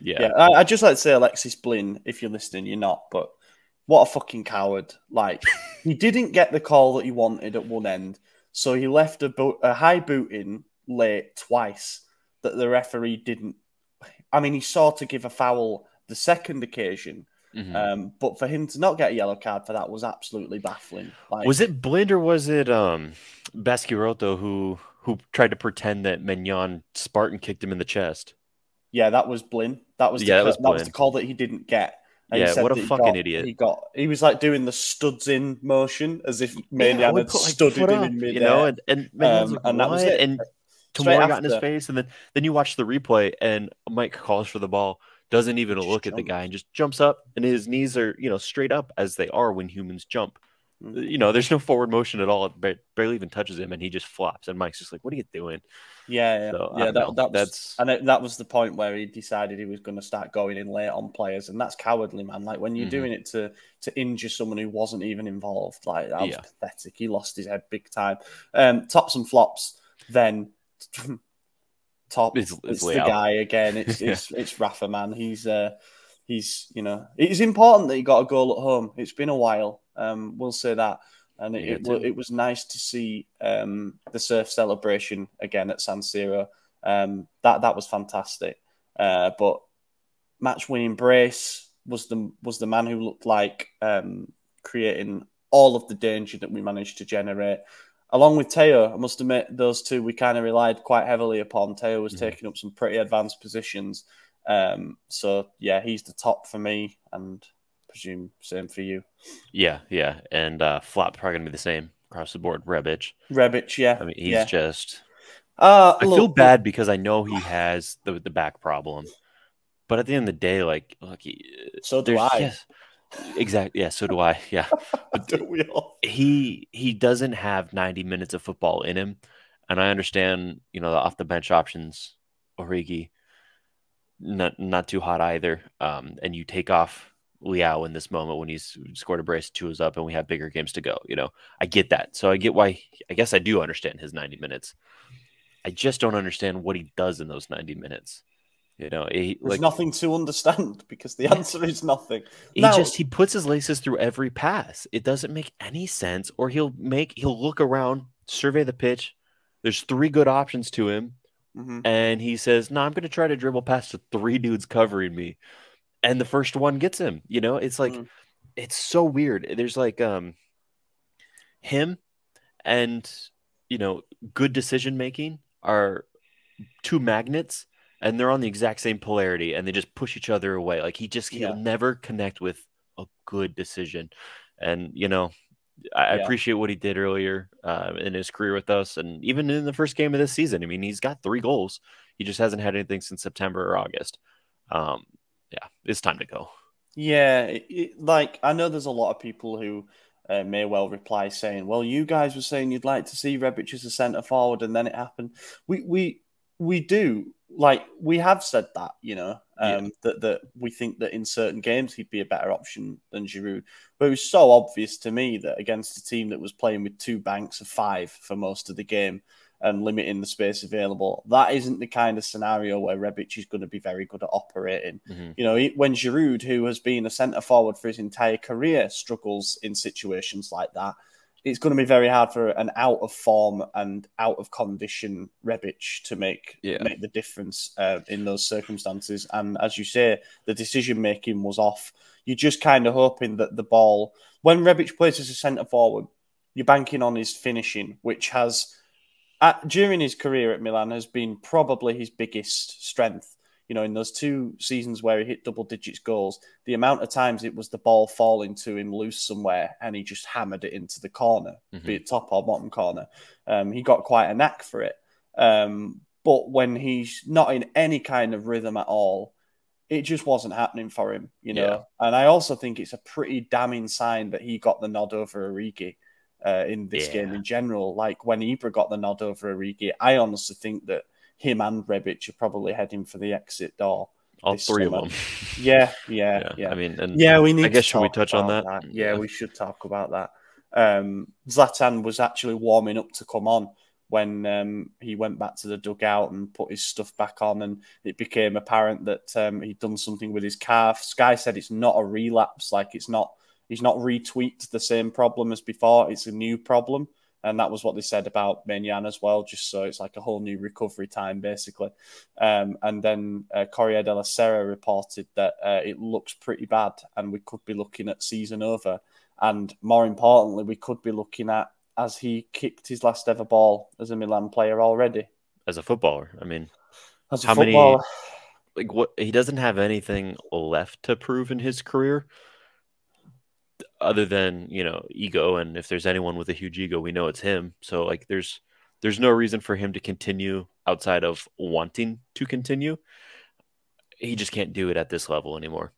Yeah. I'd just like to say, Alexis Blin, if you're listening, you're not, but what a fucking coward. Like, he didn't get the call that he wanted at one end. So he left a high boot in late twice that the referee didn't. I mean, he saw to give a foul the second occasion, but for him to not get a yellow card for that was absolutely baffling. Like, was it Blind or was it Baschirotto who tried to pretend that Mignon Spartan kicked him in the chest? Yeah, that was Blin. That was the call that he didn't get. And yeah, what a fucking idiot. He was like doing the studs in motion as if Mignon had studded him in midair. And that was it. And Tomori got in his face, and then you watch the replay, and Mike calls for the ball, doesn't even look at the guy, and just jumps up, and his knees are straight up as they are when humans jump. There's no forward motion at all. It barely even touches him, and he just flops. And Mike's just like, "What are you doing?" Yeah. So, that was the point where he decided he was going to start going in late on players, and that's cowardly, man. Like when you're doing it to injure someone who wasn't even involved, like that was pathetic. He lost his head big time. Tops and flops. Then top, it's the guy again. It's Rafa, man. He's it's important that he got a goal at home. It's been a while. We'll say that. And it was nice to see the surf celebration again at San Siro. That was fantastic. But match winning brace was the man who looked like creating all of the danger that we managed to generate. Along with Teo, I must admit, those two we kind of relied quite heavily upon. Teo was taking up some pretty advanced positions. So yeah, he's the top for me, and presume same for you. Yeah. And flop probably gonna be the same across the board. Rebic, yeah. I mean, he's just. I feel bad because I know he has the back problem, but at the end of the day, so do I. Yes, exactly. Yeah, so do I. Yeah, but don't we all? He doesn't have 90 minutes of football in him, and I understand the off the bench options. Origi, not too hot either. And you take off Leao in this moment when he's scored a brace, 2 is up, and we have bigger games to go. I get that. So I get why. I guess I do understand his 90 minutes. I just don't understand what he does in those 90 minutes. There's nothing to understand because the answer is nothing. He puts his laces through every pass. It doesn't make any sense. Or he'll look around, survey the pitch. There's 3 good options to him. And he says, no, I'm going to try to dribble past the 3 dudes covering me. And the first one gets him. It's like, it's so weird. There's like him and, good decision-making are 2 magnets, and they're on the exact same polarity, and they just push each other away. Like he'll never connect with a good decision. And, I appreciate what he did earlier in his career with us. And even in the first game of this season, I mean, he's got 3 goals. He just hasn't had anything since September or August. Yeah, it's time to go. Yeah, like I know there's a lot of people who may well reply saying, "Well, you guys were saying you'd like to see Rebic as a centre forward, and then it happened." We do like we have said that, Yeah. that we think that in certain games he'd be a better option than Giroud. But it was so obvious to me that against a team that was playing with two banks of five for most of the game and limiting the space available, that isn't the kind of scenario where Rebic is going to be very good at operating. Mm-hmm. When Giroud, who has been a centre forward for his entire career, struggles in situations like that, it's going to be very hard for an out of form and out of condition Rebic to make the difference in those circumstances. And as you say, the decision making was off. You're just kind of hoping that the ball, when Rebic plays as a centre forward, you're banking on his finishing, which has during his career at Milan has been probably his biggest strength. In those 2 seasons where he hit double-digit goals, the amount of times it was the ball falling to him loose somewhere and he just hammered it into the corner, be it top or bottom corner. He got quite a knack for it. But when he's not in any kind of rhythm at all, it just wasn't happening for him, And I also think it's a pretty damning sign that he got the nod over Origi. In this game in general. Like when Ibra got the nod over Origi, I honestly think that him and Rebic are probably heading for the exit door. All three summer. of them. Yeah. I mean, we need. I guess to should we talk touch on about that? Yeah, we should talk about that. Zlatan was actually warming up to come on when he went back to the dugout and put his stuff back on, and it became apparent that he'd done something with his calf. Sky said it's not a relapse, like he's not retweaked the same problem as before. It's a new problem. And that was what they said about Maignan as well, just so it's like a whole new recovery time, basically. And then Corriere della Sera reported that it looks pretty bad and we could be looking at season over. And more importantly, we could be looking at as he kicked his last ever ball as a Milan player already. As a footballer, I mean, as a footballer. What he doesn't have anything left to prove in his career. Other than, ego, and if there's anyone with a huge ego, we know it's him. So like there's no reason for him to continue outside of wanting to continue. He just can't do it at this level anymore.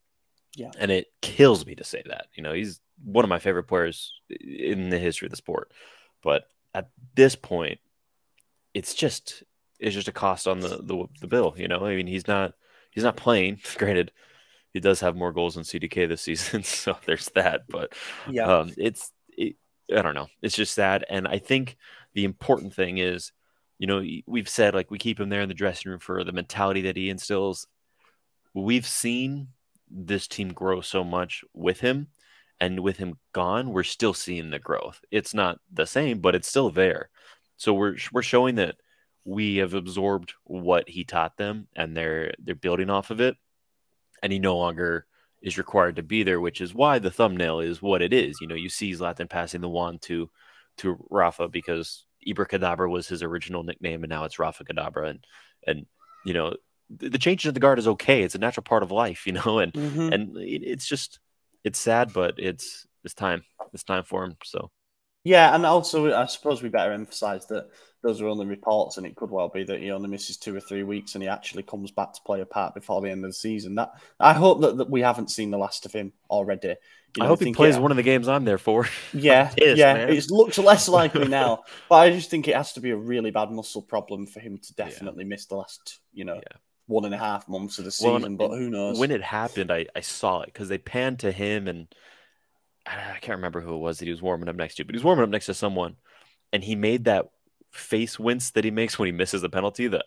Yeah. And it kills me to say that. He's one of my favorite players in the history of the sport. But at this point, it's just a cost on the bill, I mean, he's not playing, granted. He does have more goals than CDK this season, so there's that. But I don't know. It's just sad. And I think the important thing is, we've said like we keep him there in the dressing room for the mentality that he instills. We've seen this team grow so much with him, and with him gone, we're still seeing the growth. It's not the same, but it's still there. So we're showing that we have absorbed what he taught them, and they're building off of it. And he no longer is required to be there, which is why the thumbnail is what it is. You see Zlatan passing the wand to Rafa because Ibra was his original nickname, and now it's Rafacadabra. And the change in the guard is okay. It's a natural part of life, and it's sad, but it's time. It's time for him. So. Yeah, and also I suppose we better emphasise that those are only reports, and it could well be that he only misses 2 or 3 weeks and he actually comes back to play a part before the end of the season. That I hope that we haven't seen the last of him already. I hope he plays one of the games I'm there for. Yeah, it looks less likely now, but I just think it has to be a really bad muscle problem for him to definitely miss the last, 1.5 months of the season. But who knows? When it happened, I saw it because they panned to him, and I can't remember who it was that he was warming up next to, but he was warming up next to someone, and he made that face wince that he makes when he misses the penalty, that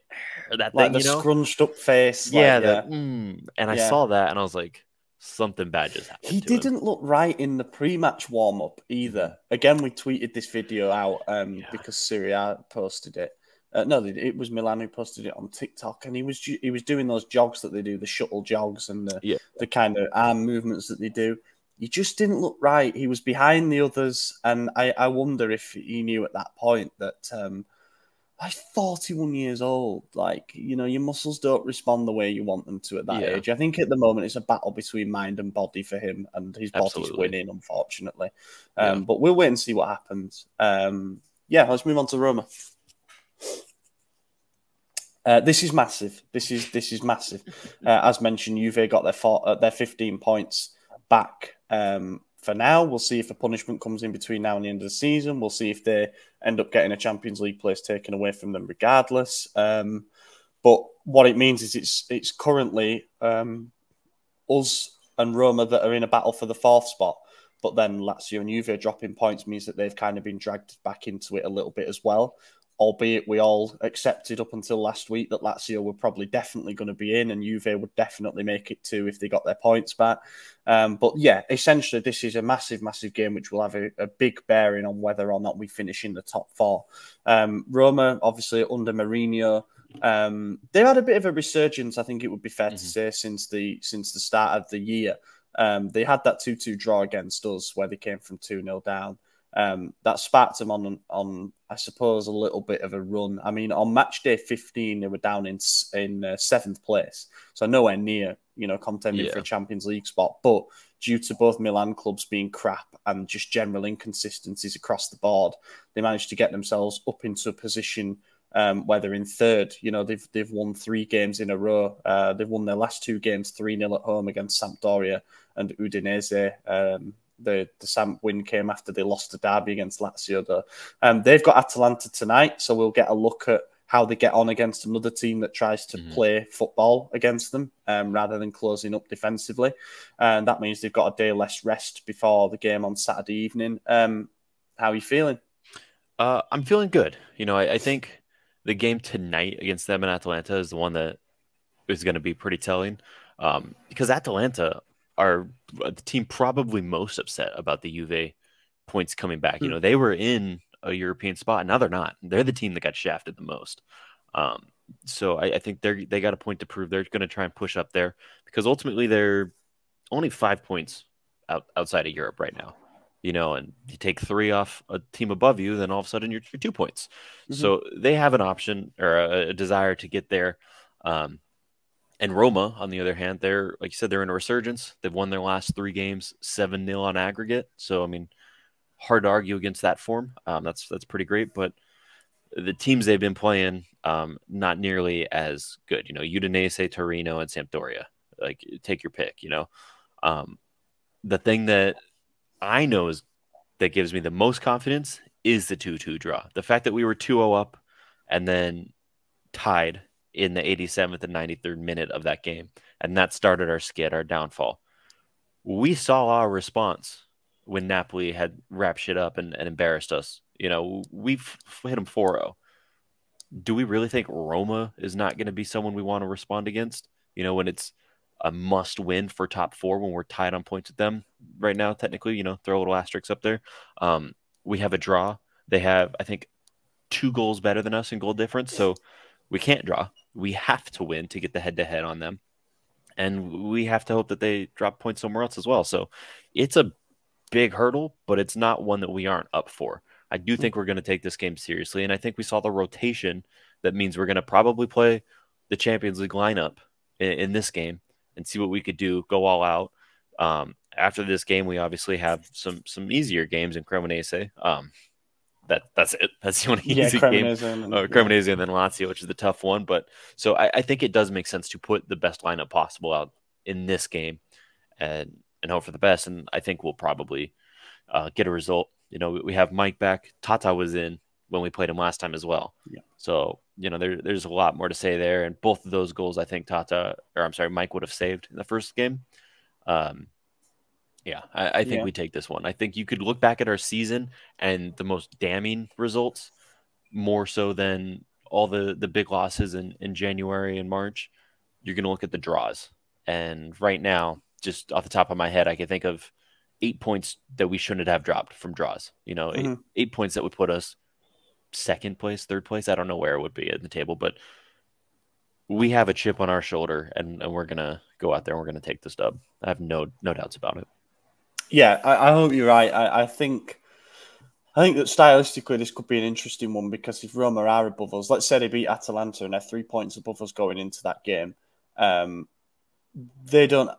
thing, scrunched up face. And I saw that and I was like, something bad just happened. He didn't look right in the pre-match warm-up either. Again, we tweeted this video out because Syria posted it. No, it was Milan who posted it on TikTok, and he was doing those jogs that they do, the shuttle jogs and the kind of arm movements that they do. He just didn't look right. He was behind the others, and I wonder if he knew at that point that I'm 41 years old. Like, your muscles don't respond the way you want them to at that age. I think at the moment it's a battle between mind and body for him, and his body's winning, unfortunately. But we'll wait and see what happens. Let's move on to Roma. This is massive. This is massive. As mentioned, Juve got their 15 points back for now. We'll see if a punishment comes in between now and the end of the season. We'll see if they end up getting a Champions League place taken away from them regardless. But what it means is it's currently us and Roma that are in a battle for the 4th spot. But then Lazio and Juve dropping points means that they've kind of been dragged back into it a little bit as well. Albeit we all accepted up until last week that Lazio were probably definitely going to be in and Juve would definitely make it too if they got their points back. But yeah, essentially this is a massive, massive game which will have a big bearing on whether or not we finish in the top 4. Roma, obviously under Mourinho, they've had a bit of a resurgence, I think it would be fair to say, since the start of the year. They had that 2-2 draw against us where they came from 2-0 down. That sparked them on I suppose a little bit of a run. I mean, on match day 15 they were down in 7th place, so nowhere near contending for a Champions League spot. But due to both Milan clubs being crap and just general inconsistencies across the board, they managed to get themselves up into a position where they're in 3rd. They've won 3 games in a row. They've won their last 2 games 3-0 at home against Sampdoria and Udinese. The Samp win came after they lost the derby against Lazio, though. They've got Atalanta tonight, so we'll get a look at how they get on against another team that tries to play football against them rather than closing up defensively. And that means they've got a day less rest before the game on Saturday evening. How are you feeling? I'm feeling good. I think the game tonight against them in Atalanta is the one that is going to be pretty telling because Atalanta are the team probably most upset about the Juve points coming back. They were in a European spot. Now they're not. They're the team that got shafted the most. So I think they got a point to prove. They're going to try and push up there because ultimately they're only 5 points outside of Europe right now. And you take 3 off a team above you, then all of a sudden you're 2 points. So they have an option or a desire to get there. And Roma, on the other hand, they're, like you said, they're in a resurgence. They've won their last 3 games, 7-0 on aggregate. So, I mean, hard to argue against that form. That's pretty great. But the teams they've been playing, not nearly as good. Udinese, Torino, and Sampdoria. Like, take your pick, The thing that I know that gives me the most confidence is the 2-2 draw. The fact that we were 2-0 up and then tied in the 87th and 93rd minute of that game. And that started our skid, our downfall. We saw our response when Napoli had wrapped shit up and embarrassed us. We've hit them 4-0. Do we really think Roma is not going to be someone we want to respond against? When it's a must win for top 4 when we're tied on points with them right now, technically, throw a little asterisk up there. We have a draw. They have, I think, 2 goals better than us in goal difference. So we can't draw. We have to win to get the head-to-head on them. And we have to hope that they drop points somewhere else as well. So it's a big hurdle, but it's not one that we aren't up for. I do think we're going to take this game seriously. And I think we saw the rotation. That means we're going to probably play the Champions League lineup in this game and see what we could do, go all out. After this game, we obviously have some easier games in Cremonese. That's it. That's the only easy game. Cremonese and then Lazio, which is the tough one. But so I think it does make sense to put the best lineup possible out in this game and hope for the best. And I think we'll probably get a result. We have Mike back. Tata was in when we played him last time as well. Yeah. So, there's a lot more to say there. And both of those goals, I think Mike would have saved in the first game. I think we take this one. I think you could look back at our season and the most damning results more so than all the big losses in January and March. You're going to look at the draws. And right now, just off the top of my head, I can think of 8 points that we shouldn't have dropped from draws. 8 points that would put us 2nd place, 3rd place. I don't know where it would be at the table, but we have a chip on our shoulder and we're going to go out there and we're going to take this dub. I have no doubts about it. Yeah, I hope you're right. I think that stylistically this could be an interesting one because if Roma are above us, let's say they beat Atalanta and they're 3 points above us going into that game, they don't.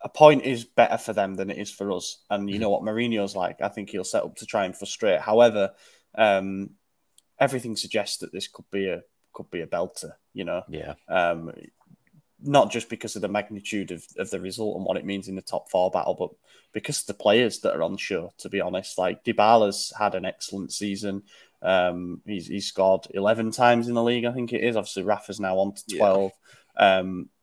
A point is better for them than it is for us. And you know what Mourinho's like. I think he'll set up to try and frustrate. However, everything suggests that this could be a belter. Yeah. not just because of the magnitude of the result and what it means in the top four battle, but because of the players that are on show, to be honest. Like, Dybala's had an excellent season. He's scored 11 times in the league, I think it is. Obviously, Rafa's now on to 12. Yeah.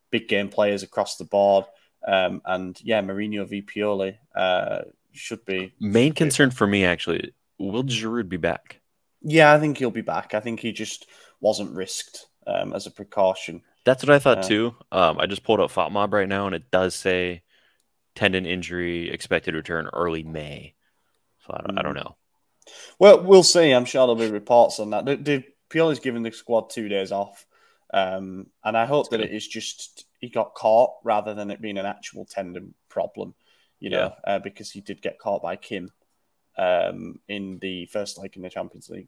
Big game players across the board. And yeah, Mourinho v Pioli should be... Main concern for me, actually, will Giroud be back? Yeah, I think he'll be back. I think he just wasn't risked as a precaution. That's what I thought too. I just pulled up FotMob right now, and it does say tendon injury, expected return early May. So I don't know. Well, we'll see. I'm sure there'll be reports on that. Pioli's given the squad 2 days off, and I hope that it is just he got caught rather than it being an actual tendon problem. Because he did get caught by Kim in the first leg in the Champions League.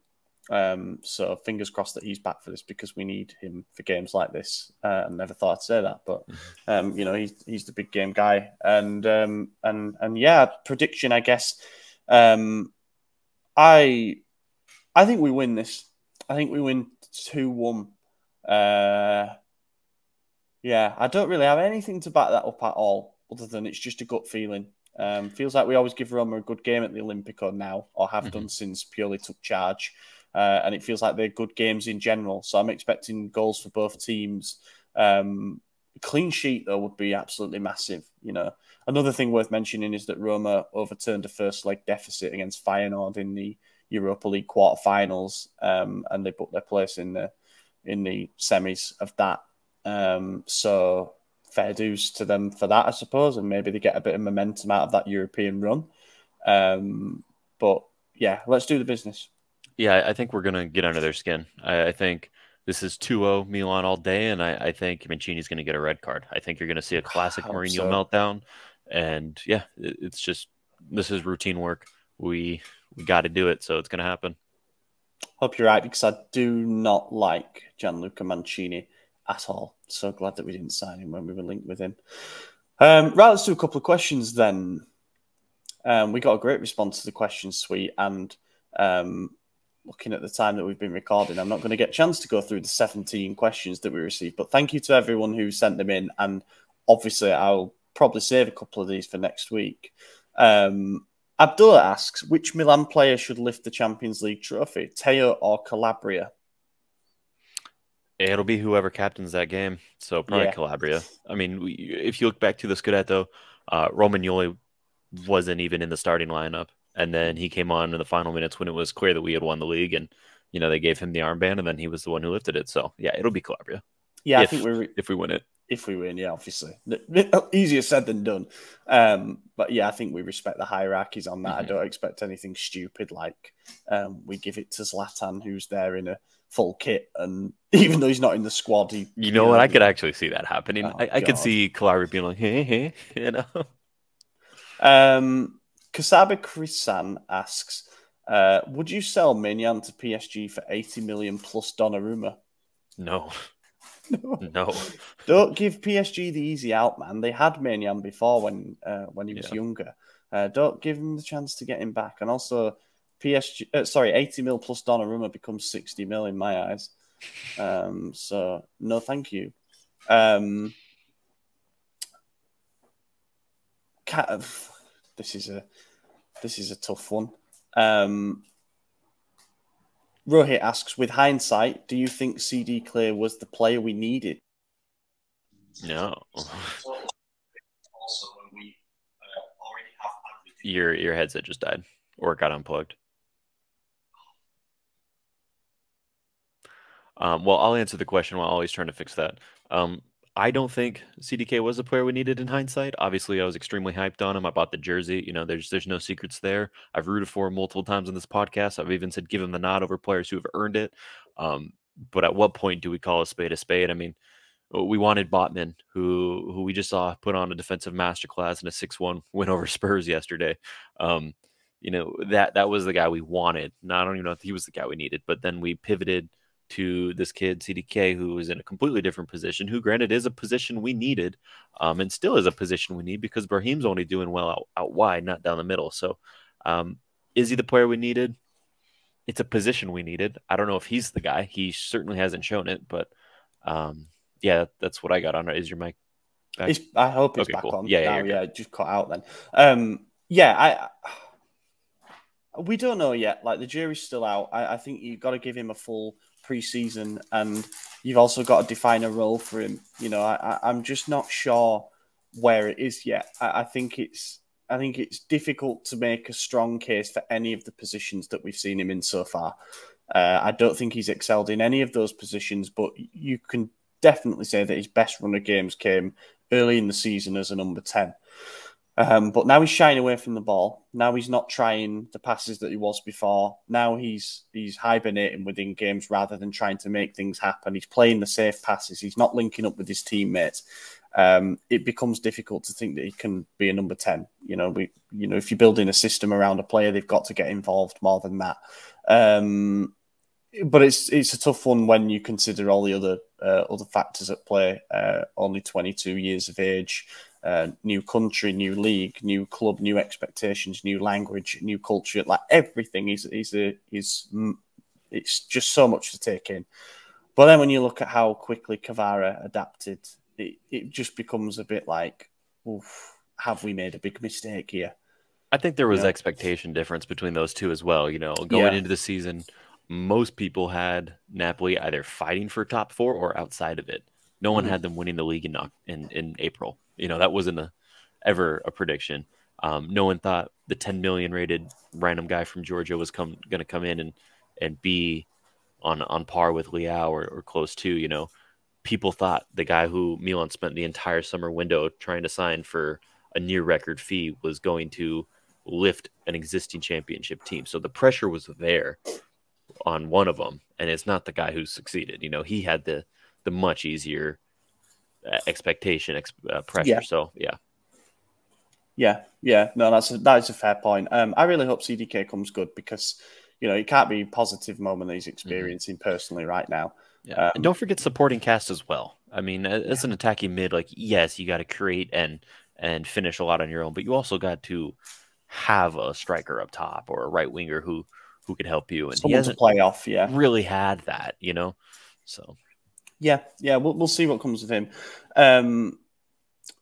So fingers crossed that he's back for this, because we need him for games like this. I never thought I'd say that, but he's the big game guy. And yeah, prediction, I guess. I think we win this. I think we win 2-1. Yeah, I don't really have anything to back that up at all, other than it's just a gut feeling. Feels like we always give Roma a good game at the Olimpico now, or have done since Pioli took charge. And it feels like they're good games in general. So I'm expecting goals for both teams. Clean sheet, though, would be absolutely massive. Another thing worth mentioning is that Roma overturned a first leg deficit against Feyenoord in the Europa League quarterfinals, and they booked their place in the semis of that. So fair dues to them for that, I suppose, and maybe they get a bit of momentum out of that European run. But yeah, let's do the business. Yeah, I think we're going to get under their skin. I think this is 2-0 Milan all day, and I think Mancini's going to get a red card. I think you're going to see a classic Mourinho meltdown. And yeah, it's just, this is routine work. We got to do it, so it's going to happen. Hope you're right, because I do not like Gianluca Mancini at all. So glad that we didn't sign him when we were linked with him. Right, let's do a couple of questions then. We got a great response to the question suite, and looking at the time that we've been recording, I'm not going to get a chance to go through the 17 questions that we received, but thank you to everyone who sent them in, and obviously I'll probably save a couple of these for next week. Abdullah asks, which Milan player should lift the Champions League trophy, Teo or Calabria? It'll be whoever captains that game, so probably Calabria. I mean, if you look back to the Scudetto, Romagnoli wasn't even in the starting lineup. And then he came on in the final minutes when it was clear that we had won the league, and they gave him the armband, and then he was the one who lifted it. So yeah, it'll be Calabria. Yeah, if we win it. If we win, yeah, obviously. Easier said than done. But yeah, I think we respect the hierarchies on that. I don't expect anything stupid like we give it to Zlatan, who's there in a full kit, and even though he's not in the squad, I could actually see that happening. I could see Calabria being like, hey, Kasaba Krisan asks, would you sell Maignan to PSG for 80 million plus Donnarumma? No. Don't give PSG the easy out, man. They had Maignan before when he was younger. Don't give him the chance to get him back. And also, 80 mil plus Donnarumma becomes 60 mil in my eyes. So no, thank you. This is a tough one. Rohit asks, with hindsight, do you think CD Clear was the player we needed? No. Your headset just died or got unplugged. Well, I'll answer the question while Ollie's trying to fix that. I don't think CDK was the player we needed in hindsight. Obviously, I was extremely hyped on him. I bought the jersey. There's no secrets there. I've rooted for him multiple times in this podcast. I've even said give him the nod over players who have earned it. But at what point do we call a spade a spade? I mean, we wanted Botman, who we just saw put on a defensive masterclass in a 6-1 win over Spurs yesterday. That was the guy we wanted. Now, I don't even know if he was the guy we needed, but then we pivoted to this kid, CDK, who is in a completely different position, who granted is a position we needed, and still is a position we need because Brahim's only doing well out wide, not down the middle. So is he the player we needed? It's a position we needed. I don't know if he's the guy. He certainly hasn't shown it, but Yeah, that's what I got on it. Is your mic back? I hope it's Okay, back cool. on Yeah, now. you're Yeah, good. it just cut out then. We don't know yet. Like the jury's still out. I think you've got to give him a full preseason, and you've also got to define a role for him. You know, I'm just not sure where it is yet. I think it's difficult to make a strong case for any of the positions that we've seen him in so far. I don't think he's excelled in any of those positions, but you can definitely say that his best run of games came early in the season as a number 10. But now he's shying away from the ball. Now he's not trying the passes that he was before. Now he's hibernating within games rather than trying to make things happen. He's playing the safe passes. He's not linking up with his teammates. It becomes difficult to think that he can be a number 10. If you're building a system around a player, they've got to get involved more than that. But it's a tough one when you consider all the other factors at play. Only 22 years of age. New country, new league, new club, new expectations, new language, new culture. Like everything is it's just so much to take in. But then when you look at how quickly Kvara adapted, it just becomes a bit like, oof, have we made a big mistake here? I think there was expectation difference between those two as well. Going into the season, most people had Napoli either fighting for top 4 or outside of it. No one had them winning the league in April. That wasn't ever a prediction. No one thought the 10 million rated random guy from Georgia was going to come in and be on par with Leao or close to. People thought the guy who Milan spent the entire summer window trying to sign for a near record fee was going to lift an existing championship team. So the pressure was there on one of them, and it's not the guy who succeeded. He had the much easier expectation pressure. Yeah. So yeah. No, that's a fair point. I really hope CDK comes good because it can't be a positive moment that he's experiencing personally right now. Yeah, and don't forget supporting cast as well. I mean, as an attacking mid, like yes, you got to create and finish a lot on your own, but you also got to have a striker up top or a right winger who could help you, and someone he hasn't to play off. Yeah, really had that. So. Yeah, we'll see what comes of him.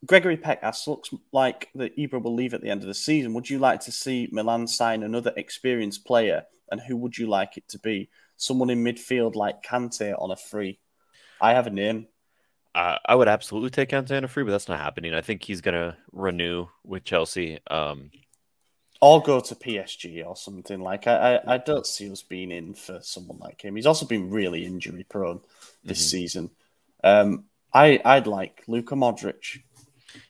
Gregory Peck asks, looks like that Ibra will leave at the end of the season. Would you like to see Milan sign another experienced player, and who would you like it to be? Someone in midfield like Kante on a free. I have a name. I would absolutely take Kante on a free, but that's not happening. I think he's going to renew with Chelsea. Or go to PSG or something. Like I don't see us being in for someone like him. He's also been really injury prone this season. I'd like Luka Modric.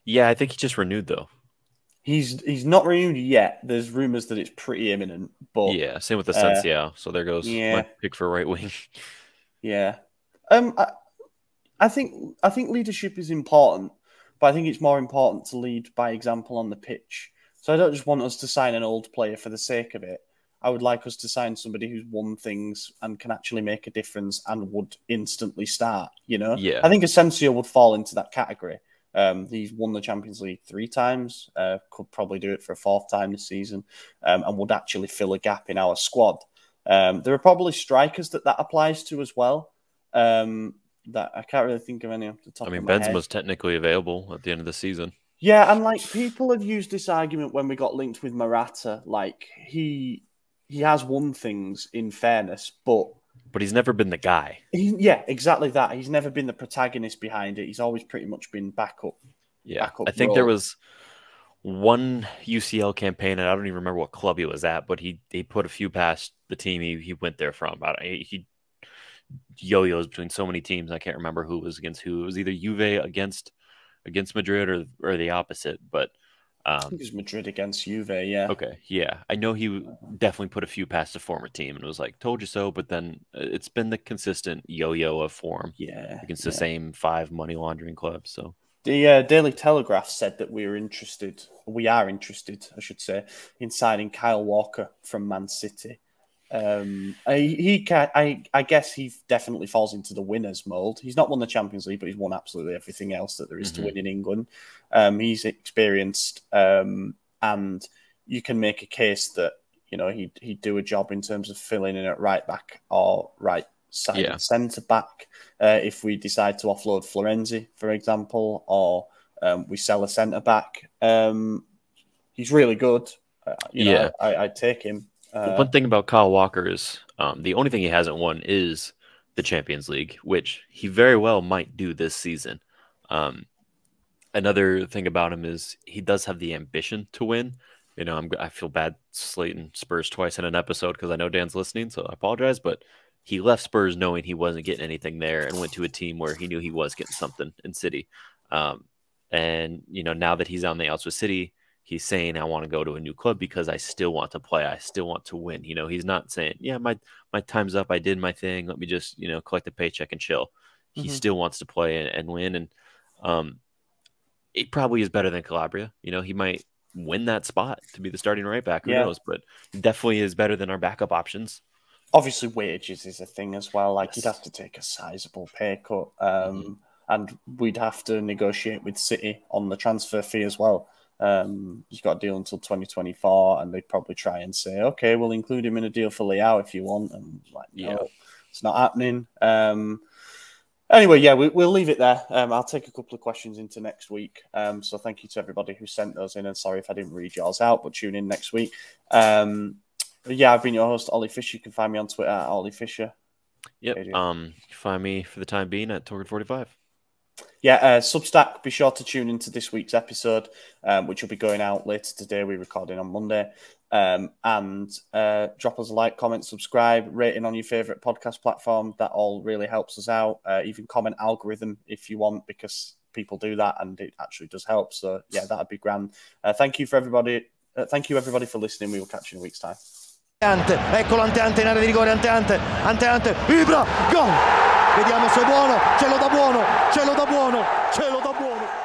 Yeah, I think he just renewed though. He's not renewed yet. There's rumors that it's pretty imminent. But yeah, same with the Asensio. So there goes my pick for right wing. Yeah. I think leadership is important, but I think it's more important to lead by example on the pitch. So I don't just want us to sign an old player for the sake of it. I would like us to sign somebody who's won things and can actually make a difference and would instantly start, Yeah. I think Asensio would fall into that category. He's won the Champions League 3 times, could probably do it for a 4th time this season, and would actually fill a gap in our squad. There are probably strikers that applies to as well. That I can't really think of any off the top of my head. Benzema's technically available at the end of the season. Yeah, and like people have used this argument when we got linked with Morata. Like he has won things in fairness, but he's never been the guy. Yeah, exactly that. He's never been the protagonist behind it. He's always pretty much been backup. Yeah, I think there was one UCL campaign, and I don't even remember what club he was at, but he put a few past the team he went there from. He yo-yos between so many teams. I can't remember who was against who. It was either Juve against Madrid or the opposite. But I think it was Madrid against Juve. Yeah. Okay. Yeah, I know he definitely put a few past the former team, and it was like, told you so. But then it's been the consistent yo-yo of form. Yeah. Against the same 5 money laundering clubs. So. The Daily Telegraph said that we are interested, I should say, in signing Kyle Walker from Man City. I guess he definitely falls into the winners mold. He's not won the Champions League, but he's won absolutely everything else that there is to win in England. He's experienced, and you can make a case that he'd do a job in terms of filling in at right back or right centre back if we decide to offload Florenzi, for example, or we sell a centre back. He's really good. I'd take him. One thing about Kyle Walker is the only thing he hasn't won is the Champions League, which he very well might do this season. Another thing about him is he does have the ambition to win. I feel bad slating Spurs twice in an episode because I know Dan's listening, so I apologize. But he left Spurs knowing he wasn't getting anything there and went to a team where he knew he was getting something in City. And now that he's on the outs with City, he's saying, I want to go to a new club because I still want to play. I still want to win. He's not saying, yeah, my time's up. I did my thing. Let me just, collect a paycheck and chill. He still wants to play and win. And it probably is better than Calabria. He might win that spot to be the starting right back. Who knows? But definitely is better than our backup options. Obviously, wages is a thing as well. Like, you'd have to take a sizable pay cut. And we'd have to negotiate with City on the transfer fee as well. You've got a deal until 2024, and they'd probably try and say, okay, we'll include him in a deal for Leao if you want. And no, it's not happening. Anyway, we'll leave it there. I'll take a couple of questions into next week. So thank you to everybody who sent those in, and sorry if I didn't read yours out, but tune in next week. I've been your host, Ollie Fisher. You can find me on Twitter at Ollie Fisher. Yep. You can find me for the time being at Torrid45. Substack, be sure to tune into this week's episode, which will be going out later today. We're recording on Monday. And drop us a like, comment, subscribe, rating on your favourite podcast platform. That all really helps us out. Even comment algorithm if you want, because people do that and it actually does help. So, that'd be grand. Thank you everybody for listening. We will catch you in a week's time. Eccolo Ante in area di rigore, Ante, Ibra, gol! Vediamo se è buono, ce lo dà buono, ce lo dà buono.